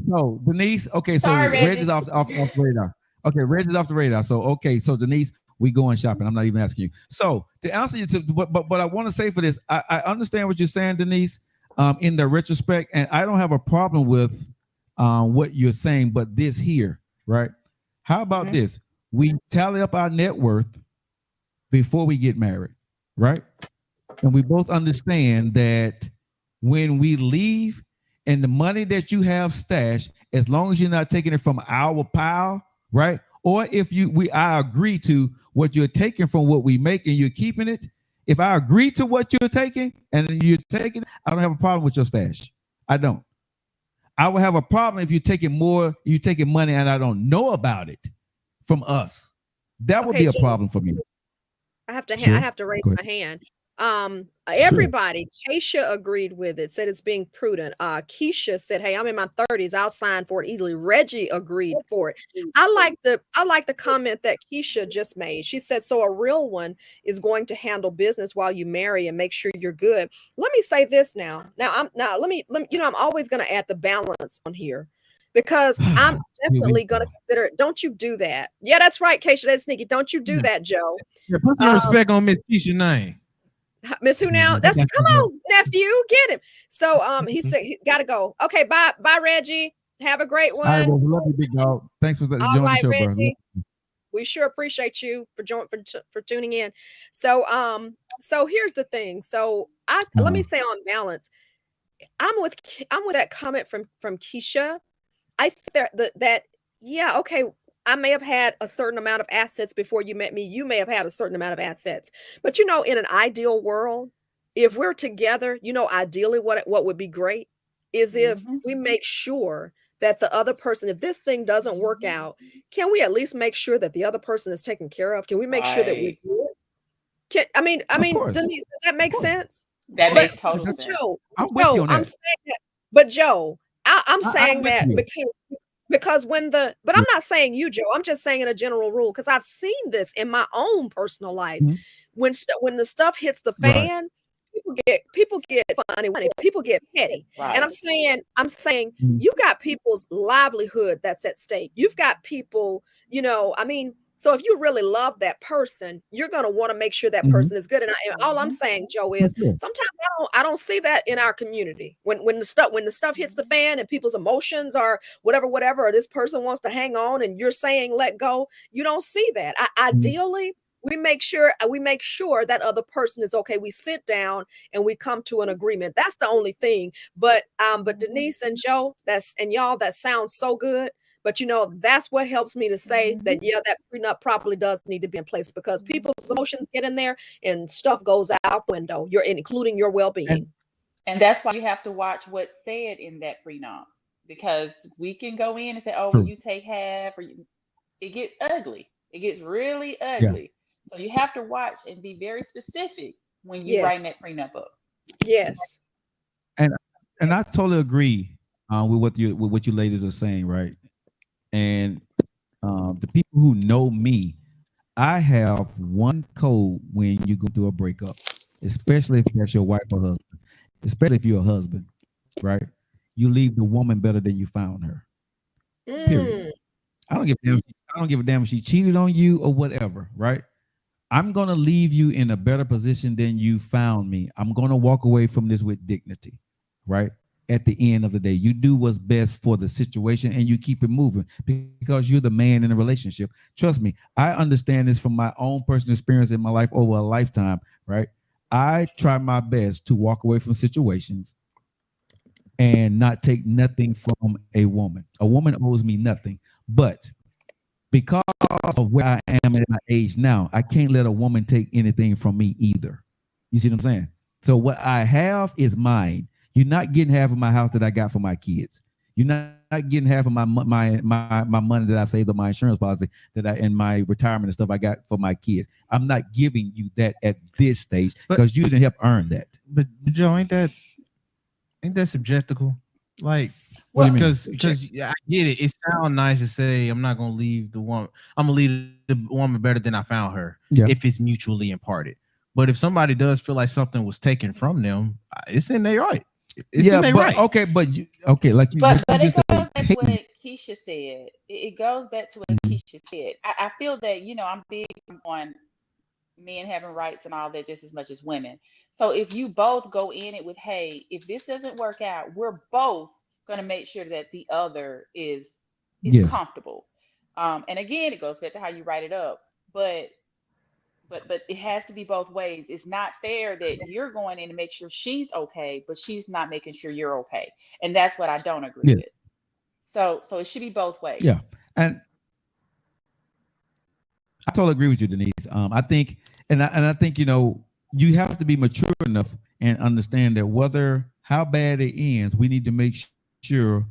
So Denise, okay, so Sorry, Reggie's off the radar. Okay, Reggie's off the radar. So Denise, we going shopping. I'm not even asking you. So to answer you, but I want to say for this, I understand what you're saying, Denise, in the retrospect, and I don't have a problem with what you're saying, but this here, right? How about this? We tally up our net worth before we get married, right? And we both understand that when we leave and the money that you have stashed, as long as you're not taking it from our pile, right? Or if I agree to what you're taking from what we make and you're keeping it. If I agree to what you're taking and you're taking it, I don't have a problem with your stash. I don't. I would have a problem if you're taking money and I don't know about it from us. That would be a problem for me. I have to raise my hand. Everybody, Keisha agreed with it, said it's being prudent. Keisha said, hey, I'm in my 30s. I'll sign for it easily. Reggie agreed for it. I like the comment that Keisha just made. She said, so a real one is going to handle business while you marry and make sure you're good. Let me say this now. I'm always going to add the balance on here. Because I'm definitely going to consider it. Don't you do that. Yeah, that's right, Keisha. That's sneaky. Don't you do that, Joe. Yeah, put some respect on Miss Keisha's name. Miss who now? Come on, nephew, get him. So he said he gotta go. Okay, bye, Reggie. Have a great one. All right, well, we love you, big dog. Thanks for joining the show, Reggie. Bro. We sure appreciate you for tuning in. So here's the thing. So let me say on balance, I'm with that comment from Keisha. I think that yeah, okay. I may have had a certain amount of assets before you met me. You may have had a certain amount of assets. But in an ideal world, if we're together, ideally what would be great is if we make sure that the other person, if this thing doesn't work out, can we at least make sure that the other person is taken care of? Can we make sure that we do it? I mean, Denise, does that make sense? That makes total sense. Joe, I'm saying that. But Joe, I'm saying that because but I'm not saying you, Joe. I'm just saying in a general rule because I've seen this in my own personal life. When the stuff hits the fan, people get funny, people get petty, and I'm saying you got people's livelihood that's at stake. You've got people, So if you really love that person, you're going to want to make sure that person is good. And all I'm saying, Joe, is sometimes I don't see that in our community. When the stuff hits the fan and people's emotions are whatever, or this person wants to hang on and you're saying let go, you don't see that. Ideally, we make sure that other person is okay. We sit down and we come to an agreement. That's the only thing. But Denise and Joe, y'all, that sounds so good. But that's what helps me to say that that prenup probably does need to be in place, because people's emotions get in there and stuff goes out window. Including your well-being. And that's why you have to watch what's said in that prenup, because we can go in and say, "Oh, True. well, you take half," it gets ugly. It gets really ugly. Yeah. So you have to watch and be very specific when you write that prenup up. Yes. And I totally agree with what you ladies are saying, right? And the people who know me, I have one code when you go through a breakup, especially if that's your wife or husband, especially if you're a husband, right? You leave the woman better than you found her. Period. I don't give a damn if she cheated on you or whatever, right? I'm gonna leave you in a better position than you found me. I'm gonna walk away from this with dignity, right? At the end of the day, you do what's best for the situation and you keep it moving because you're the man in a relationship. Trust me, I understand this from my own personal experience in my life over a lifetime, right? I try my best to walk away from situations and not take nothing from a woman. A woman owes me nothing, but because of where I am at my age now, I can't let a woman take anything from me either. You see what I'm saying? So what I have is mine. You're not getting half of my house that I got for my kids. You're not getting half of my money that I've saved on my insurance policy in my retirement and stuff I got for my kids. I'm not giving you that at this stage because you didn't help earn that. But Joe, ain't that subjectical? Like, because I get it. It sounds nice to say I'm not gonna leave the woman. I'm gonna leave the woman better than I found her if it's mutually imparted. But if somebody does feel like something was taken from them, it's in their right. It's in their right. Okay, but like you. But it goes back to what Keisha said. It goes back to what Keisha said. I feel that I'm big on men having rights and all that just as much as women. So if you both go in it with, hey, if this doesn't work out, we're both going to make sure that the other is comfortable. And again, it goes back to how you write it up. But it has to be both ways. It's not fair that you're going in to make sure she's okay, but she's not making sure you're okay. And that's what I don't agree with. So it should be both ways. Yeah. And I totally agree with you, Denise. I think, and I think, you have to be mature enough and understand that how bad it ends, we need to make sure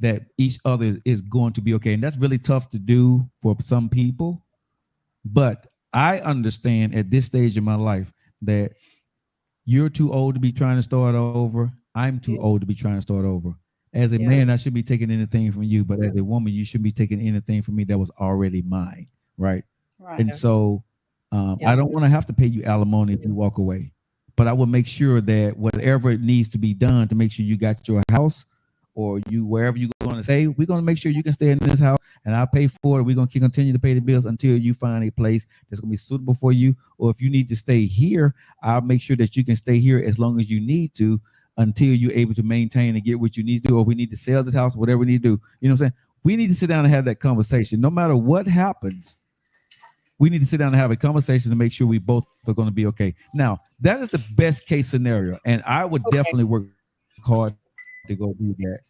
that each other is going to be okay. And that's really tough to do for some people. But I understand at this stage of my life that you're too old to be trying to start over. I'm too old to be trying to start over. As a man, I shouldn't be taking anything from you, but as a woman, you shouldn't be taking anything from me that was already mine, right? And so I don't want to have to pay you alimony if you walk away, but I will make sure that whatever it needs to be done to make sure you got your house or wherever you're going to stay, we're going to make sure you can stay in this house and I'll pay for it. We're going to continue to pay the bills until you find a place that's going to be suitable for you. Or if you need to stay here, I'll make sure that you can stay here as long as you need to until you're able to maintain and get what you need to do. Or if we need to sell this house, whatever we need to do, you know what I'm saying? We need to sit down and have that conversation. No matter what happens, we need to sit down and have a conversation to make sure we both are going to be okay. Now, that is the best case scenario. And I would definitely work hard to go do that.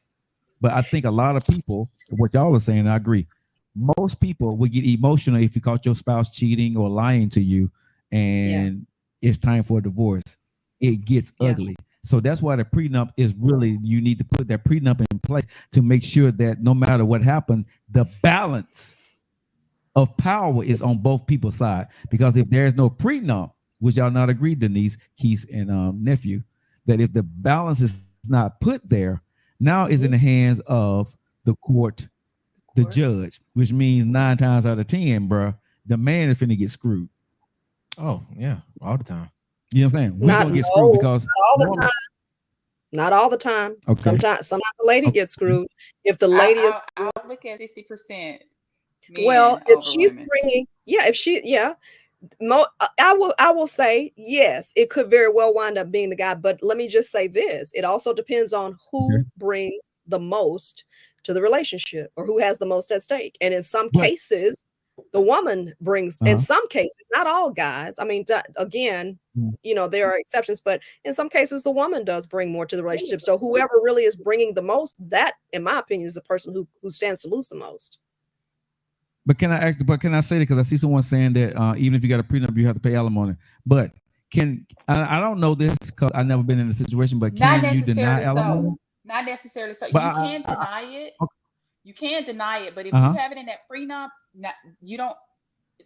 But I think a lot of people, what y'all are saying, I agree. Most people would get emotional if you caught your spouse cheating or lying to you and it's time for a divorce. It gets ugly. So that's why the prenup is really, you need to put that prenup in place to make sure that no matter what happened, the balance of power is on both people's side. Because if there's no prenup, which y'all not agree, Denise, Keith, and nephew, that if the balance is not put there, now is in the hands of the court, the judge, which means 9 times out of 10, bro, the man is finna get screwed. Oh, yeah, all the time. You know what I'm saying? We're gonna get screwed because not all the time. Okay. Sometimes the lady gets screwed. If the lady is, I'll look at 60%. Well, if she's bringing, I will say yes, it could very well wind up being the guy. But let me just say this: it also depends on who brings the most to the relationship or who has the most at stake. And in some cases, The woman brings, in some cases, not all guys. I mean, again, you know, there are exceptions, but in some cases, the woman does bring more to the relationship. So whoever really is bringing the most, that, in my opinion, is the person who stands to lose the most. But can I say that, because I see someone saying that even if you got a prenup, you have to pay alimony. But I don't know this because I've never been in a situation, but can you deny alimony? Not necessarily so. But you can deny it. Okay. You can deny it, but if you have it in that prenup, you don't.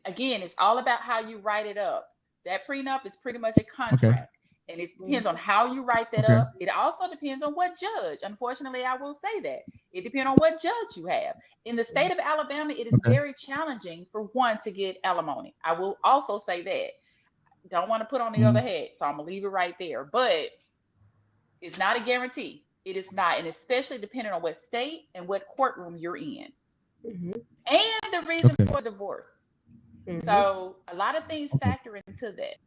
Again, it's all about how you write it up. That prenup is pretty much a contract, and it depends on how you write that up. It also depends on what judge. Unfortunately, I will say that it depends on what judge you have. In the state of Alabama, it is very challenging for one to get alimony. I will also say that. Don't want to put on the other hat, so I'm gonna leave it right there. But it's not a guarantee. It is not, and especially depending on what state and what courtroom you're in, and the reason for divorce. So a lot of things factor into that.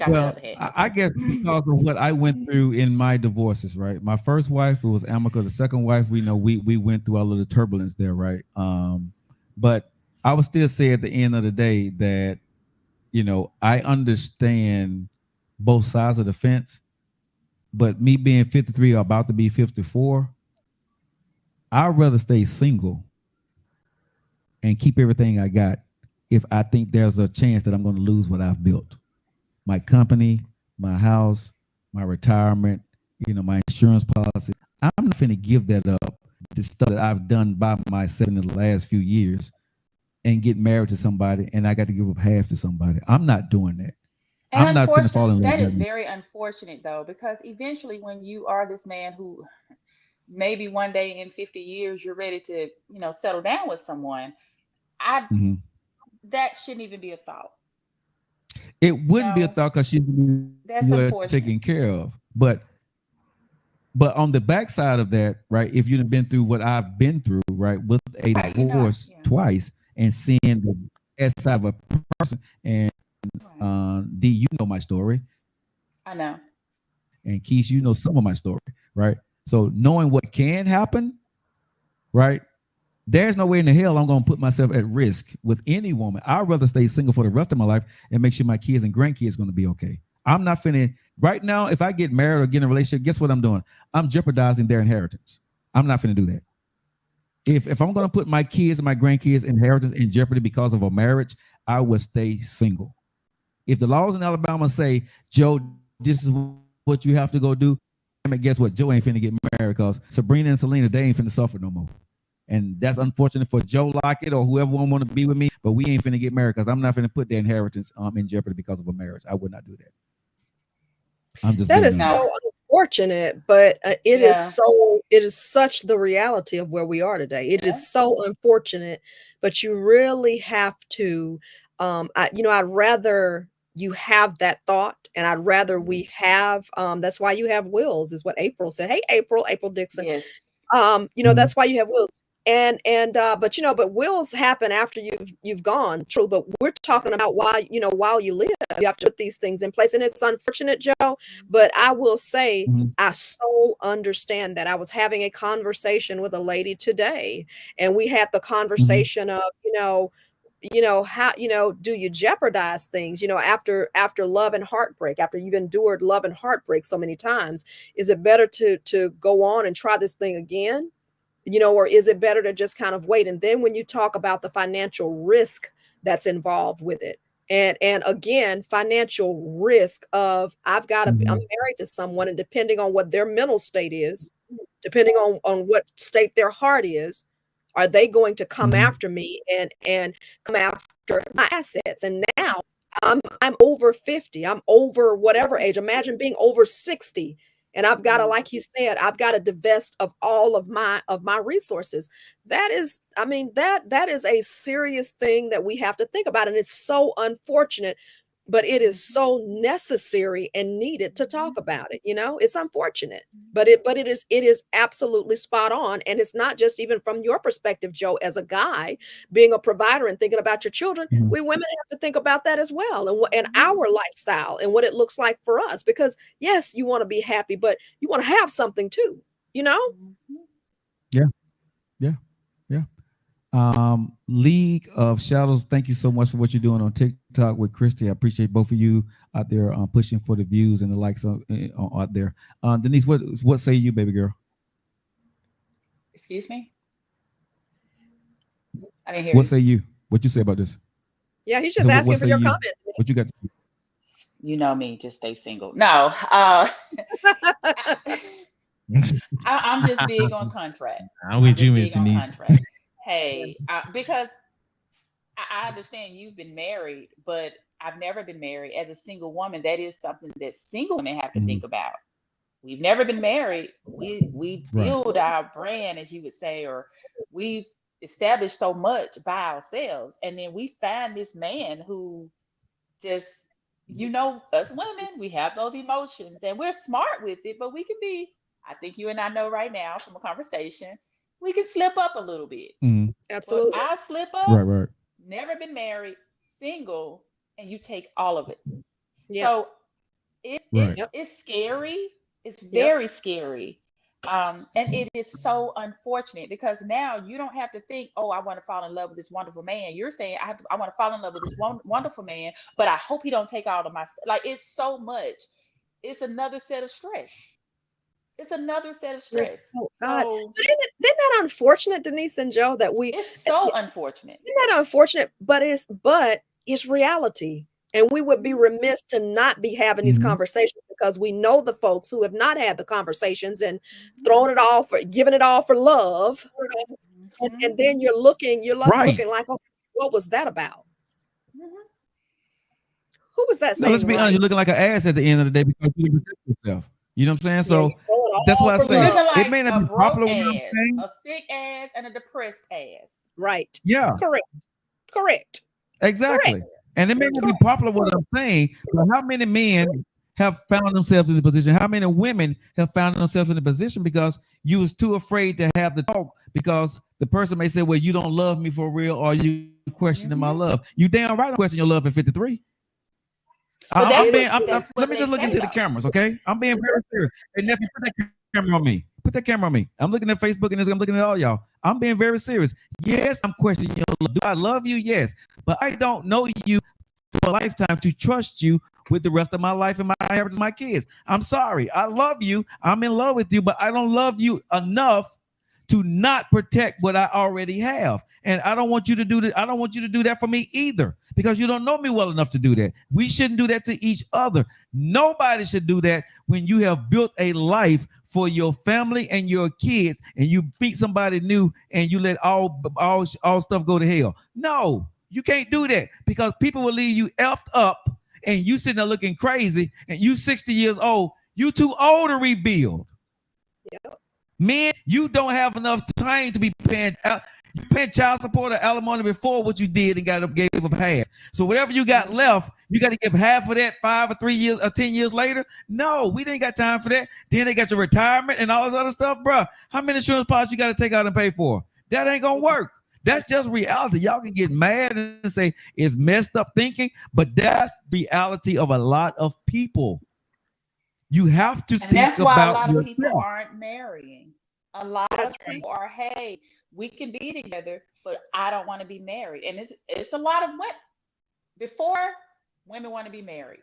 Well, I guess because of what I went through in my divorces, right? My first wife, it was amicable. The second wife, we went through all of the turbulence there, right? But I would still say at the end of the day that, you know, I understand both sides of the fence, but me being 53 or about to be 54, I'd rather stay single and keep everything I got if I think there's a chance that I'm going to lose what I've built. My company, my house, my retirement, you know, my insurance policy. I'm not going to give that up, the stuff that I've done by myself in the last few years, and get married to somebody and I got to give up half to somebody. I'm not doing that. And I'm not going to fall in love. That is very unfortunate, though, because eventually when you are this man who maybe one day in 50 years you're ready to, you know, settle down with someone, that shouldn't even be a thought. It wouldn't be a thought because she's taken care of. But on the backside of that, right, if you've been through what I've been through, right, with a divorce twice and seeing the best side of a person, and D, you know my story. I know. And Keith, you know some of my story, right? So knowing what can happen, right? There's no way in the hell I'm going to put myself at risk with any woman. I'd rather stay single for the rest of my life and make sure my kids and grandkids are going to be okay. I'm not finna, right now, if I get married or get in a relationship, guess what I'm doing? I'm jeopardizing their inheritance. I'm not finna do that. If I'm going to put my kids and my grandkids' inheritance in jeopardy because of a marriage, I will stay single. If the laws in Alabama say, Joe, this is what you have to go do, I mean, guess what? Joe ain't finna get married because Sabrina and Selena, they ain't finna suffer no more. And that's unfortunate for Joe Lockett or whoever want to be with me, but we ain't finna get married because I'm not finna put their inheritance in jeopardy because of a marriage. I would not do that. That is so unfortunate, but it is such the reality of where we are today. It is so unfortunate, but you really have to, I'd rather you have that thought, and I'd rather we have, that's why you have wills, is what April said. Hey, April Dixon. Yes. That's why you have wills. But wills happen after you've gone. True, but we're talking about while you live, you have to put these things in place, and it's unfortunate, Joe. But I will say, I so understand that. I was having a conversation with a lady today, and we had the conversation of, how, do you jeopardize things, after love and heartbreak, after you've endured love and heartbreak so many times? Is it better to go on and try this thing again? Or is it better to just kind of wait? And then when you talk about the financial risk that's involved with it, and again, financial risk of I'm married to someone, and depending on what their mental state is, depending on what state their heart is, are they going to come after me and come after my assets? And now I'm over 50, I'm over whatever age. Imagine being over 60. And I've got to, like he said, I've got to divest of all of my resources. That is, that is a serious thing that we have to think about. And it's so unfortunate, but it is so necessary and needed to talk about it. It's unfortunate, but it is absolutely spot on. And it's not just even from your perspective, Joe, as a guy being a provider and thinking about your children. We women have to think about that as well, and our lifestyle and what it looks like for us, because yes, you want to be happy, but you want to have something too, Yeah. League of Shadows, thank you so much for what you're doing on TikTok with Christy. I appreciate both of you out there pushing for the views and the likes out there. Denise, what say you, baby girl? Excuse me? I didn't hear What you. say you? What you say about this? Yeah, he's just asking for your comment. What you got to say? You know me, just stay single. No, I'm just big on contract. I'm with you, Miss Denise. Hey, because I understand you've been married, but I've never been married. As a single woman, that is something that single women have to think about. We've never been married. We build our brand, as you would say, or we've established so much by ourselves, and then we find this man who just, us women, we have those emotions, and we're smart with it, but we can be. I think you and I know right now from a conversation, we can slip up a little bit. Absolutely. But I slip up. Right. Never been married, single, and you take all of it. Yeah. So it's scary. It's very scary. And it is so unfortunate because now you don't have to think, oh, I want to fall in love with this wonderful man. You're saying I want to fall in love with this wonderful man, but I hope he don't take all of my stuff. Like, it's so much. It's another set of stress. It's another set of stress. Oh, God. So isn't that unfortunate, Denise and Joe, that it's so unfortunate. Isn't that unfortunate? But it's reality. And we would be remiss to not be having these conversations because we know the folks who have not had the conversations and giving it all for love. And then you're looking like, oh, what was that about? Who was that saying? Let's be honest, you're looking like an ass at the end of the day because you didn't protect yourself. You know what I'm saying? So that's why I say like it may not be popular with a sick ass and a depressed ass. Right. Yeah. Correct. Exactly. Correct. And it may not be popular what I'm saying, but how many men have found themselves in the position? How many women have found themselves in the position because you was too afraid to have the talk because the person may say, well, you don't love me for real, or you questioning my love. You damn right I question your love at 53. Let me just look into the cameras, okay? I'm being very serious. Hey, nephew, put that camera on me. Put that camera on me. I'm looking at Facebook and I'm looking at all y'all. I'm being very serious. Yes, I'm questioning your love. Do I love you? Yes. But I don't know you for a lifetime to trust you with the rest of my life and my inheritance, my kids. I'm sorry. I love you. I'm in love with you, but I don't love you enough to not protect what I already have. And I don't want you to do that. I don't want you to do that for me either, because you don't know me well enough to do that. We shouldn't do that to each other. Nobody should do that when you have built a life for your family and your kids, and you meet somebody new and you let all stuff go to hell. No, you can't do that, because people will leave you effed up and you sitting there looking crazy, and you 60 years old. You too old to rebuild. Yeah. Men, you don't have enough time to be paying child support or alimony before what you did and gave up half. So whatever you got left, you got to give half of that 5 or 3 years or 10 years later. No, we didn't got time for that. Then they got your retirement and all this other stuff, bro. How many insurance policies you got to take out and pay for? That ain't gonna work. That's just reality. Y'all can get mad and say it's messed up thinking, but that's reality of a lot of people. You have to think that's why about a lot of yourself. people aren't marrying. A lot of people are, hey, we can be together, but I don't want to be married. And it's a lot of what before women want to be married.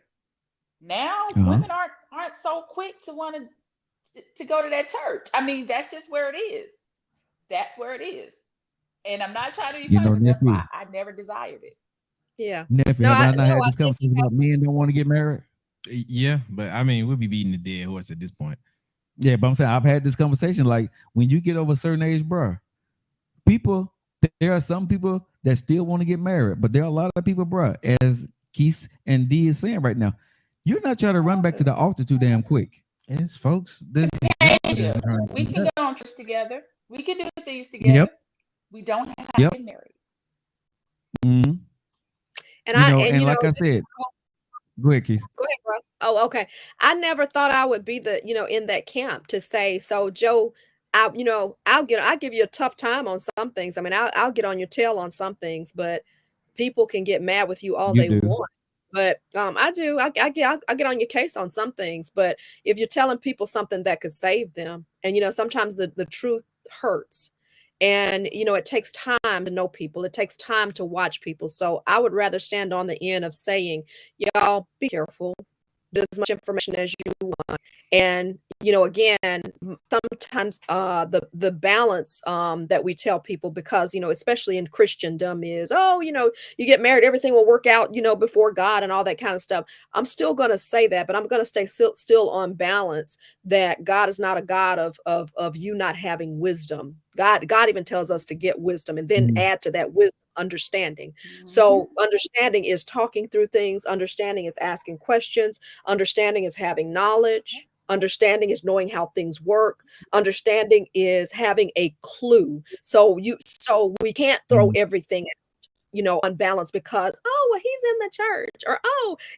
Now women aren't so quick to want to go to that church. I mean, that's just where it is. That's where it is. And I'm not trying to be funny, but that's why I never desired it. Yeah. Nephew, have I not had this conversation about men don't want to get married? Yeah, but I mean, we'll be beating the dead horse at this point. Yeah, but I'm saying I've had this conversation. Like, when you get over a certain age, bro, there are some people that still want to get married, but there are a lot of people, bro, as Keith and D is saying right now, you're not trying to run back to the altar too damn quick. And it's folks, we can go on trips together. We can do things together. Yep. We don't have to get married. Mm-hmm. And like I said, go ahead, Keith. Go ahead, bro. Oh, okay. I never thought I would be in that camp to say, so Joe, I'll give you a tough time on some things. I mean, I'll get on your tail on some things, but people can get mad with you all they want. But I get on your case on some things. But if you're telling people something that could save them, and sometimes the truth hurts. And, it takes time to know people. It takes time to watch people. So I would rather stand on the end of saying, y'all be careful. Get as much information as you want. And, again, sometimes the balance that we tell people, because, especially in Christendom is, you get married, everything will work out, before God and all that kind of stuff. I'm still going to say that, but I'm going to stay still on balance, that God is not a God of you not having wisdom. God even tells us to get wisdom, and then add to that wisdom understanding. So understanding is talking through things. Understanding is asking questions. Understanding is having knowledge. Understanding is knowing how things work. Understanding is having a clue. So we can't throw everything unbalanced because, well, he's in the church, or,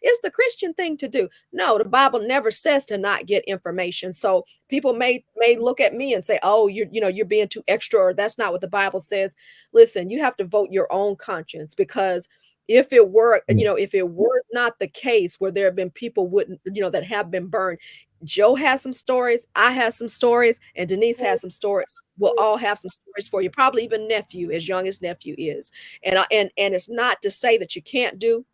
it's the Christian thing to do. No, the Bible never says to not get information. So people may look at me and say, oh, you're being too extra, or that's not what the Bible says. Listen, you have to vote your own conscience, because if it were, if it were not the case where there have been people that have been burned, Joe has some stories, I have some stories, and Denise has some stories. We'll all have some stories for you, probably even nephew, as young as nephew is. And it's not to say that you can't do,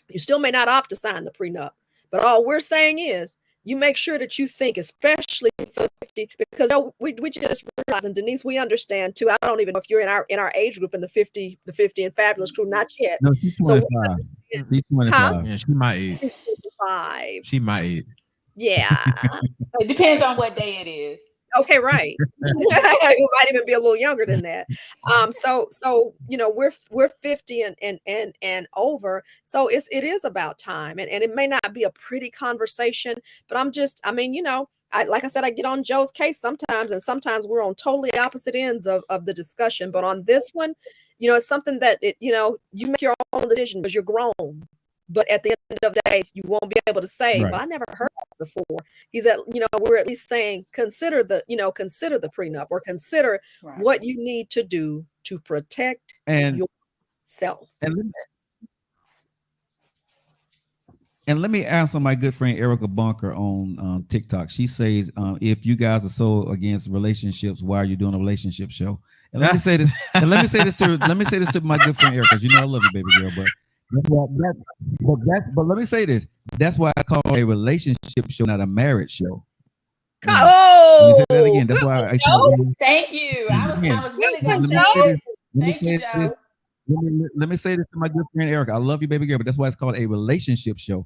you still may not opt to sign the prenup, but all we're saying is you make sure that you think, especially for 50, because we just realized, and Denise, we understand too. I don't even know if you're in our age group in the 50 and fabulous crew, not yet. No, she's 25. She's 25. Huh? Yeah, she my age. She's 25. She my age. Yeah. It depends on what day it is. Okay, right. You might even be a little younger than that. So we're 50 and over. So it is about time, and it may not be a pretty conversation, but like I said, I get on Joe's case sometimes, and sometimes we're on totally opposite ends of the discussion. But on this one, it's something that you make your own decision because you're grown. But at the end of the day, you won't be able to say, well, I never heard that before. We're at least saying, consider the prenup, or consider what you need to do to protect yourself. And let me answer my good friend Erica Bunker on TikTok. She says, if you guys are so against relationships, why are you doing a relationship show? And let me say this. And let me say this to my good friend Erica. I love you, baby girl, but let me say this. That's why I call it a relationship show, not a marriage show. Oh, let me say that again. That's why I call it. Thank you. I was really going to Thank you, Joe. Let me say this to my good friend Erica. I love you, baby girl, but that's why it's called a relationship show.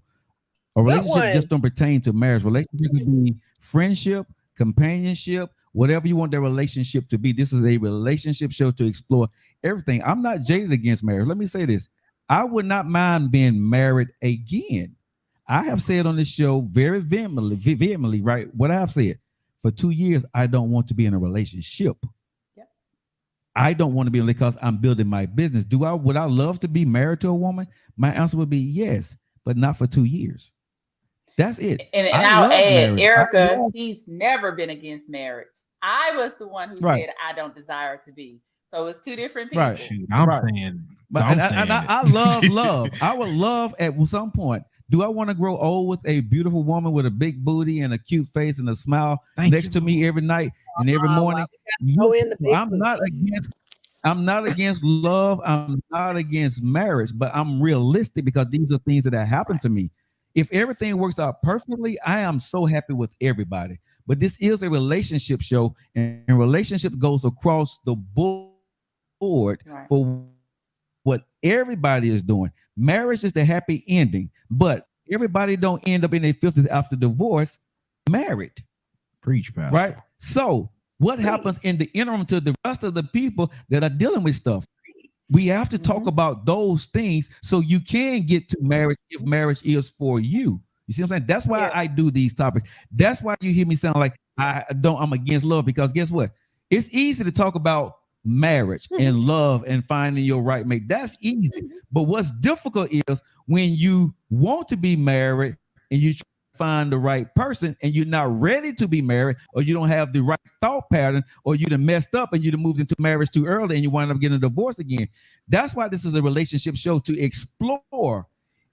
A relationship just don't pertain to marriage. Relationship could be friendship, companionship, whatever you want their relationship to be. This is a relationship show to explore everything. I'm not jaded against marriage. Let me say this. I would not mind being married again. I have said on this show very vehemently, right? What I have said for 2 years, I don't want to be in a relationship. Yep. I don't want to be, because I'm building my business. Would I love to be married to a woman? My answer would be yes, but not for 2 years. That's it. And I'll add, Erica, he's never been against marriage. I was the one who said I don't desire to be. So it's two different people. Right. I'm saying. I love love. I would love at some point. Do I want to grow old with a beautiful woman with a big booty and a cute face and a smile next to me every night and every morning? I'm not against love. I'm not against marriage, but I'm realistic, because these are things that have happened to me. If everything works out perfectly, I am so happy with everybody. But this is a relationship show, and relationship goes across the board for what everybody is doing. Marriage is the happy ending, but everybody don't end up in their 50s after divorce married. Preach, Pastor. Right? So what happens in the interim to the rest of the people that are dealing with stuff? We have to talk about those things so you can get to marriage if marriage is for you. You see what I'm saying? That's why I do these topics. That's why you hear me sound like I'm against love, because guess what? It's easy to talk about marriage and love and finding your right mate. That's easy. But what's difficult is when you want to be married and you find the right person and you're not ready to be married, or you don't have the right thought pattern, or you done messed up and you done moved into marriage too early and you wind up getting a divorce again. That's why this is a relationship show, to explore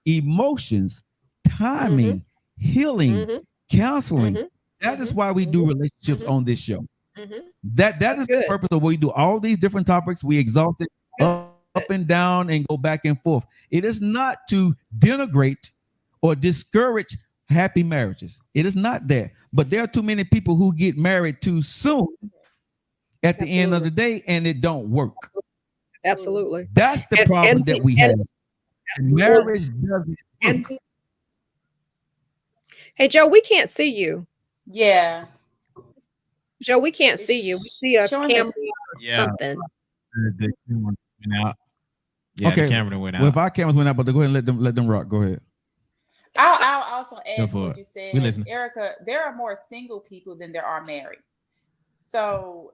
emotions, timing, healing, counseling. That is why we do relationships on this show. That is good. The purpose of what we do. All these different topics, we exalt it up and down and go back and forth. It is not to denigrate or discourage happy marriages. It is not that. But there are too many people who get married too soon at the end of the day, and it don't work. Absolutely. That's the problem that we have. Marriage doesn't work. Hey, Joe, we can't see you. Yeah. Joe, we can't see you. We see a camera or something. The camera went out. Yeah, okay. The camera went out. Well, if our cameras went out, but go ahead and let them rock. Go ahead. I'll also add to what you said, Erica. There are more single people than there are married. So,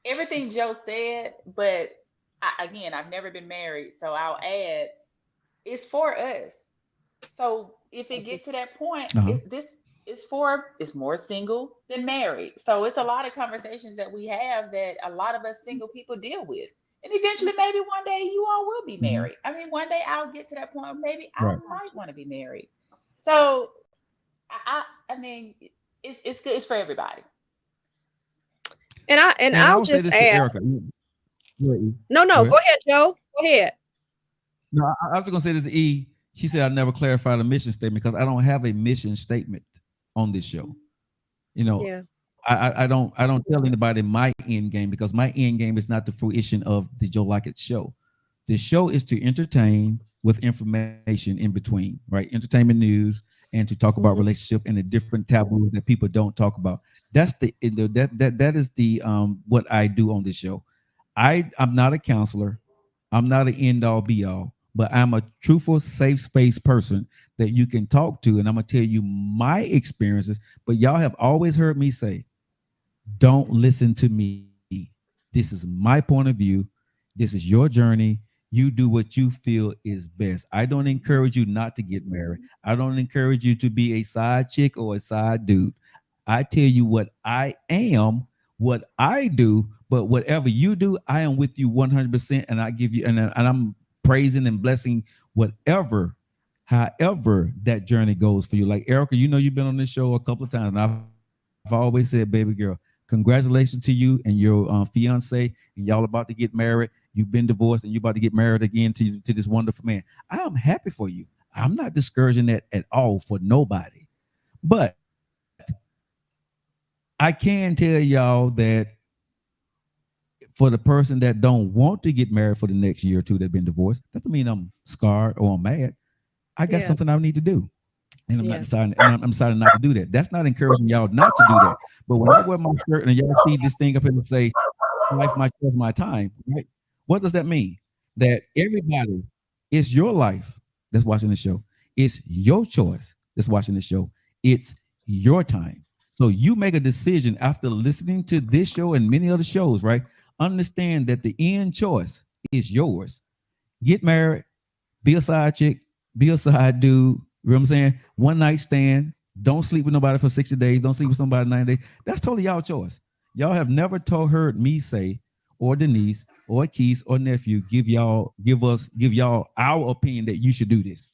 everything Joe said, but again, I've never been married, so I'll add, it's for us. So if it gets to that point, it's more single than married. So it's a lot of conversations that we have that a lot of us single people deal with. And eventually, maybe one day you all will be married. I mean, one day I'll get to that point. Maybe I might want to be married. So, I mean, it's good. It's for everybody. And I'll just add. No, go ahead, Joe. Go ahead. No, I was just gonna say this to E. She said I never clarified a mission statement because I don't have a mission statement on this show. You know, I don't tell anybody my end game because my end game is not the fruition of the Joe Lockett Show. The show is to entertain with information in between, right? Entertainment news and to talk about relationship and the different taboos that people don't talk about. That's that is the what I do on this show. I'm not a counselor. I'm not an end all be all, but I'm a truthful, safe space person that you can talk to. And I'm going to tell you my experiences, but y'all have always heard me say, don't listen to me. This is my point of view. This is your journey. You do what you feel is best. I don't encourage you not to get married. I don't encourage you to be a side chick or a side dude. I tell you what I am, what I do, but whatever you do, I am with you 100%. And I give you, and I'm praising and blessing however that journey goes for you. Like Erica, you know, you've been on this show a couple of times. And I've always said, baby girl, congratulations to you and your fiance, and y'all about to get married. You've been divorced and you're about to get married again to this wonderful man. I am happy for you. I'm not discouraging that at all for nobody. But I can tell y'all that for the person that don't want to get married for the next year or two that been divorced, that doesn't mean I'm scarred or I'm mad. I got something I need to do. And I'm not deciding, and I'm deciding not to do that. That's not encouraging y'all not to do that. But when I wear my shirt and y'all see this thing up here and say, life, my choice, my time, right? What does that mean? That everybody, it's your life that's watching the show. It's your choice that's watching the show. It's your time. So you make a decision after listening to this show and many other shows, right? Understand that the end choice is yours. Get married, be a side chick, be a side dude. You know what I'm saying? One night stand. Don't sleep with nobody for 60 days. Don't sleep with somebody 90 days. That's totally y'all choice. Y'all have never heard me say, or Denise, or Keith, or nephew, give y'all our opinion that you should do this.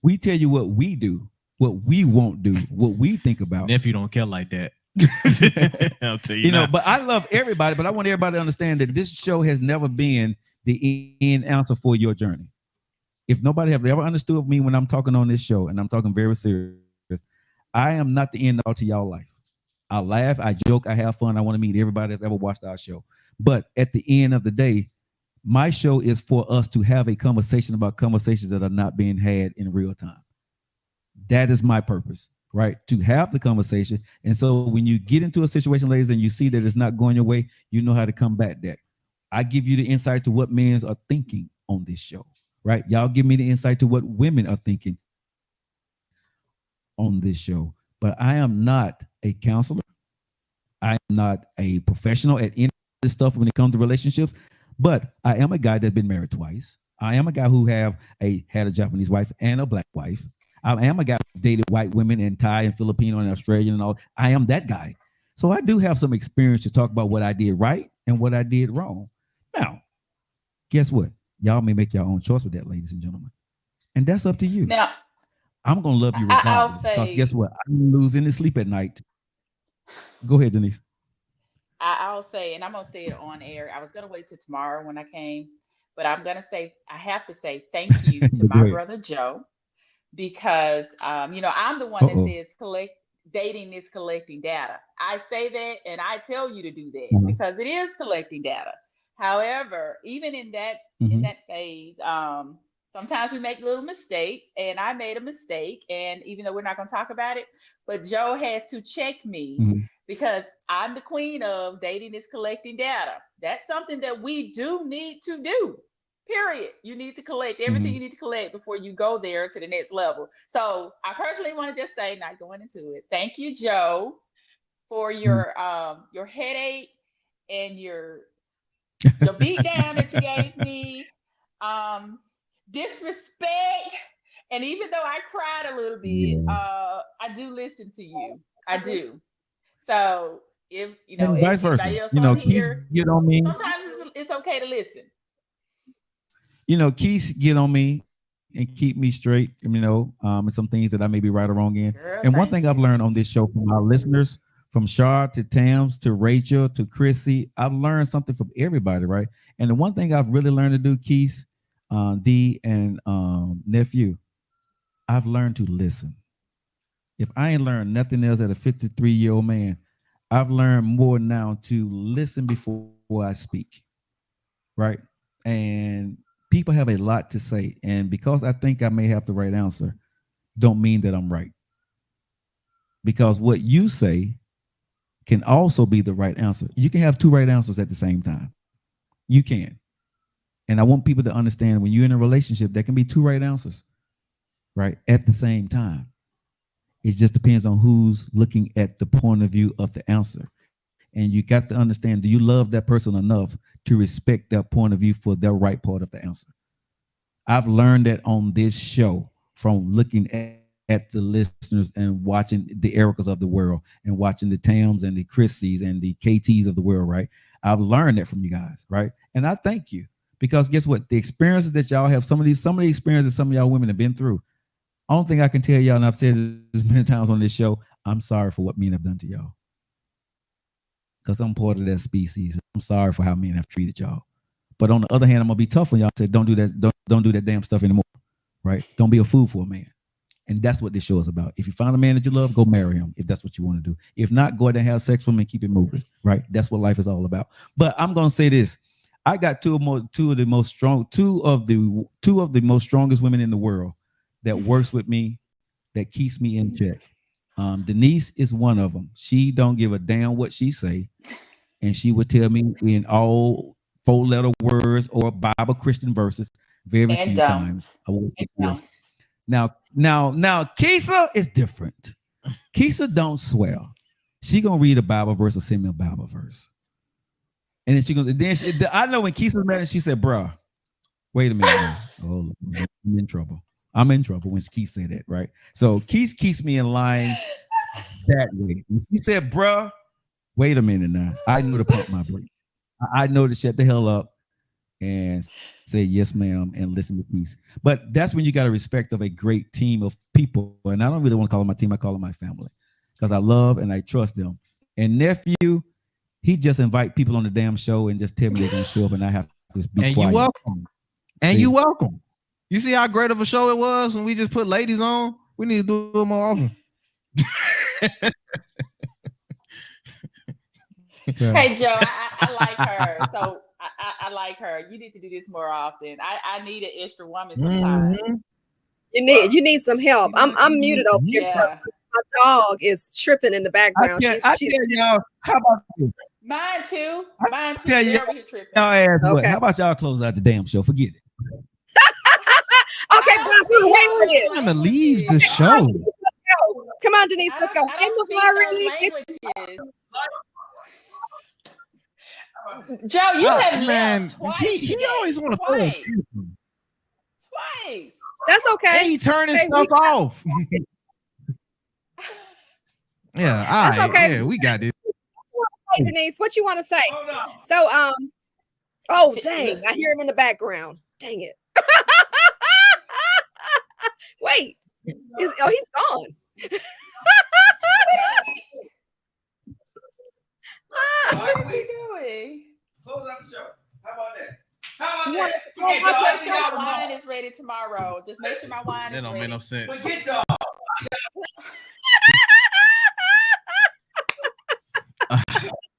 We tell you what we do, what we won't do, what we think about. Nephew don't care like that. I'll tell you, but I love everybody, but I want everybody to understand that this show has never been the end answer for your journey. If nobody have ever understood me when I'm talking on this show, and I'm talking very serious, I am not the end all to y'all life. I laugh, I joke, I have fun. I want to meet everybody that's ever watched our show. But at the end of the day, my show is for us to have a conversation about conversations that are not being had in real time. That is my purpose, right? To have the conversation. And so when you get into a situation, ladies, and you see that it's not going your way, you know how to combat that. I give you the insight to what men are thinking on this show, right? Y'all give me the insight to what women are thinking on this show. But I am not a counselor. I am not a professional at any of this stuff when it comes to relationships. But I am a guy that's been married twice. I am a guy who had a Japanese wife and a black wife. I am a guy who dated white women and Thai and Filipino and Australian and all. I am that guy. So I do have some experience to talk about what I did right and what I did wrong. Now, guess what? Y'all may make your own choice with that, ladies and gentlemen. And that's up to you. Now, I'm going to love you regardless. Because guess what? I don't lose any sleep at night Go ahead, Denise. I'll say, and I'm gonna say it on air. I was gonna wait till tomorrow when I came, but I'm gonna say I have to say thank you to my brother Joe because I'm the one that says dating is collecting data. I say that and I tell you to do that because it is collecting data. However, even in that phase, sometimes we make little mistakes, and I made a mistake. And even though we're not going to talk about it, but Joe had to check me because I'm the queen of dating is collecting data. That's something that we do need to do. Period. You need to collect everything you need to collect before you go there to the next level. So I personally want to just say, not going into it, thank you, Joe, for your headache and your beat down that you gave me, disrespect. And even though I cried a little bit, I do listen to you. I do. So if vice versa, anybody else on here, get on me. Sometimes it's okay to listen. Keith get on me and keep me straight, and some things that I may be right or wrong in. Girl, and one thing I've learned on this show from our listeners, from Shar to Tams to Rachel to Chrissy, I've learned something from everybody, right? And the one thing I've really learned to do, Keith, D, and nephew, I've learned to listen. If I ain't learned nothing else as a 53-year-old man, I've learned more now to listen before I speak, right? And people have a lot to say. And because I think I may have the right answer, don't mean that I'm right. Because what you say can also be the right answer. You can have two right answers at the same time. You can. And I want people to understand when you're in a relationship, there can be two right answers, right, at the same time. It just depends on who's looking at the point of view of the answer. And you got to understand, do you love that person enough to respect their point of view for their right part of the answer? I've learned that on this show from looking at the listeners and watching the Ericas of the world and watching the Tams and the Chrissies and the KTs of the world, right? I've learned that from you guys, right? And I thank you because guess what? The experiences that y'all have, some of the experiences some of y'all women have been through, only thing I can tell y'all, and I've said this many times on this show, I'm sorry for what men have done to y'all. Because I'm part of that species. I'm sorry for how men have treated y'all. But on the other hand, I'm gonna be tough on y'all. Said, don't do that. Don't do that damn stuff anymore. Right? Don't be a fool for a man. And that's what this show is about. If you find a man that you love, go marry him. If that's what you want to do. If not, go ahead and have sex with him and keep it moving. Right? That's what life is all about. But I'm gonna say this: I got two of the most strongest women in the world that works with me, that keeps me in check. Denise is one of them. She don't give a damn what she say, and she would tell me in all 4-letter words or Bible Christian verses very few times. Now, Keisha is different. Keisha don't swear. She gonna read a Bible verse or send me a Bible verse, and then she goes. I know when Keisha's mad, she said, "Bruh, wait a minute. Now. Oh, I'm in trouble. I'm in trouble when Keith said that, right?" So Keith keeps me in line that way. He said, "Bruh, wait a minute now. I know to pump my brakes. I know to shut the hell up and say yes, ma'am, and listen to peace." But that's when you got a respect of a great team of people. And I don't really want to call them my team. I call them my family because I love and I trust them. And nephew, he just invite people on the damn show and just tell me they're going to show up and I have to be and quiet. You welcome. And you welcome. You see how great of a show it was when we just put ladies on? We need to do it more often. Hey, Joe, I like her. So I like her. You need to do this more often. I need an extra woman sometimes. You need some help. I'm muted over here. Yeah. My dog is tripping in the background. I tell y'all, how about you? Mine too. Yeah, over here tripping. Okay. How about y'all close out the damn show? Forget it. Okay, Black, we wait for this. I'm gonna leave the show. Come on, Denise, let's go. Hey, Joe, you have man. Left twice. He always want to throw it. Twice. That's okay. And he turning stuff off. Yeah, all right. Okay. Yeah, we got this. Hey, Denise, what you want to say? So, oh dang, I hear him in the background. Dang it. Wait, he's gone. What are we doing? Close out the show. How about that? How about that? Make sure my wine is ready tomorrow. Just make sure my wine is ready. That don't make no sense. Forget y'all.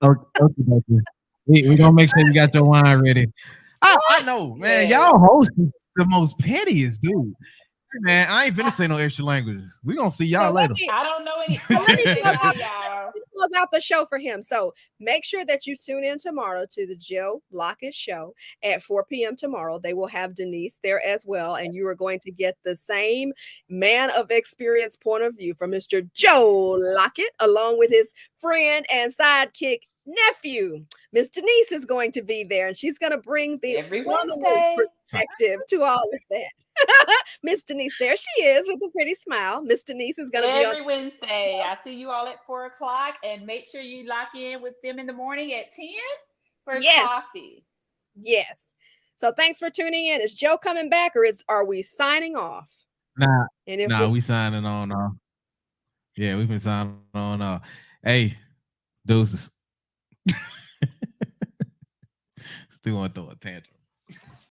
Okay. We gonna make sure you got your wine ready. I know, man. Y'all host the most pettiest dude. Man, I ain't finna say no extra languages. We gonna see y'all later. I don't know any. Let me close out the show for him. So make sure that you tune in tomorrow to the Joe Lockett Show at 4 p.m. tomorrow. They will have Denise there as well, and you are going to get the same man of experience point of view from Mr. Joe Lockett, along with his friend and sidekick nephew. Miss Denise is going to be there, and she's going to bring the perspective to all of that. Miss Denise, there she is with a pretty smile. Miss Denise is going to be every Wednesday. I see you all at 4:00, and make sure you lock in with them in the morning at 10 for coffee. Yes. So thanks for tuning in. Is Joe coming back, or are we signing off? Nah, we signing on off. Yeah, we've been signing on off. Hey, deuces. Still want to throw a tantrum.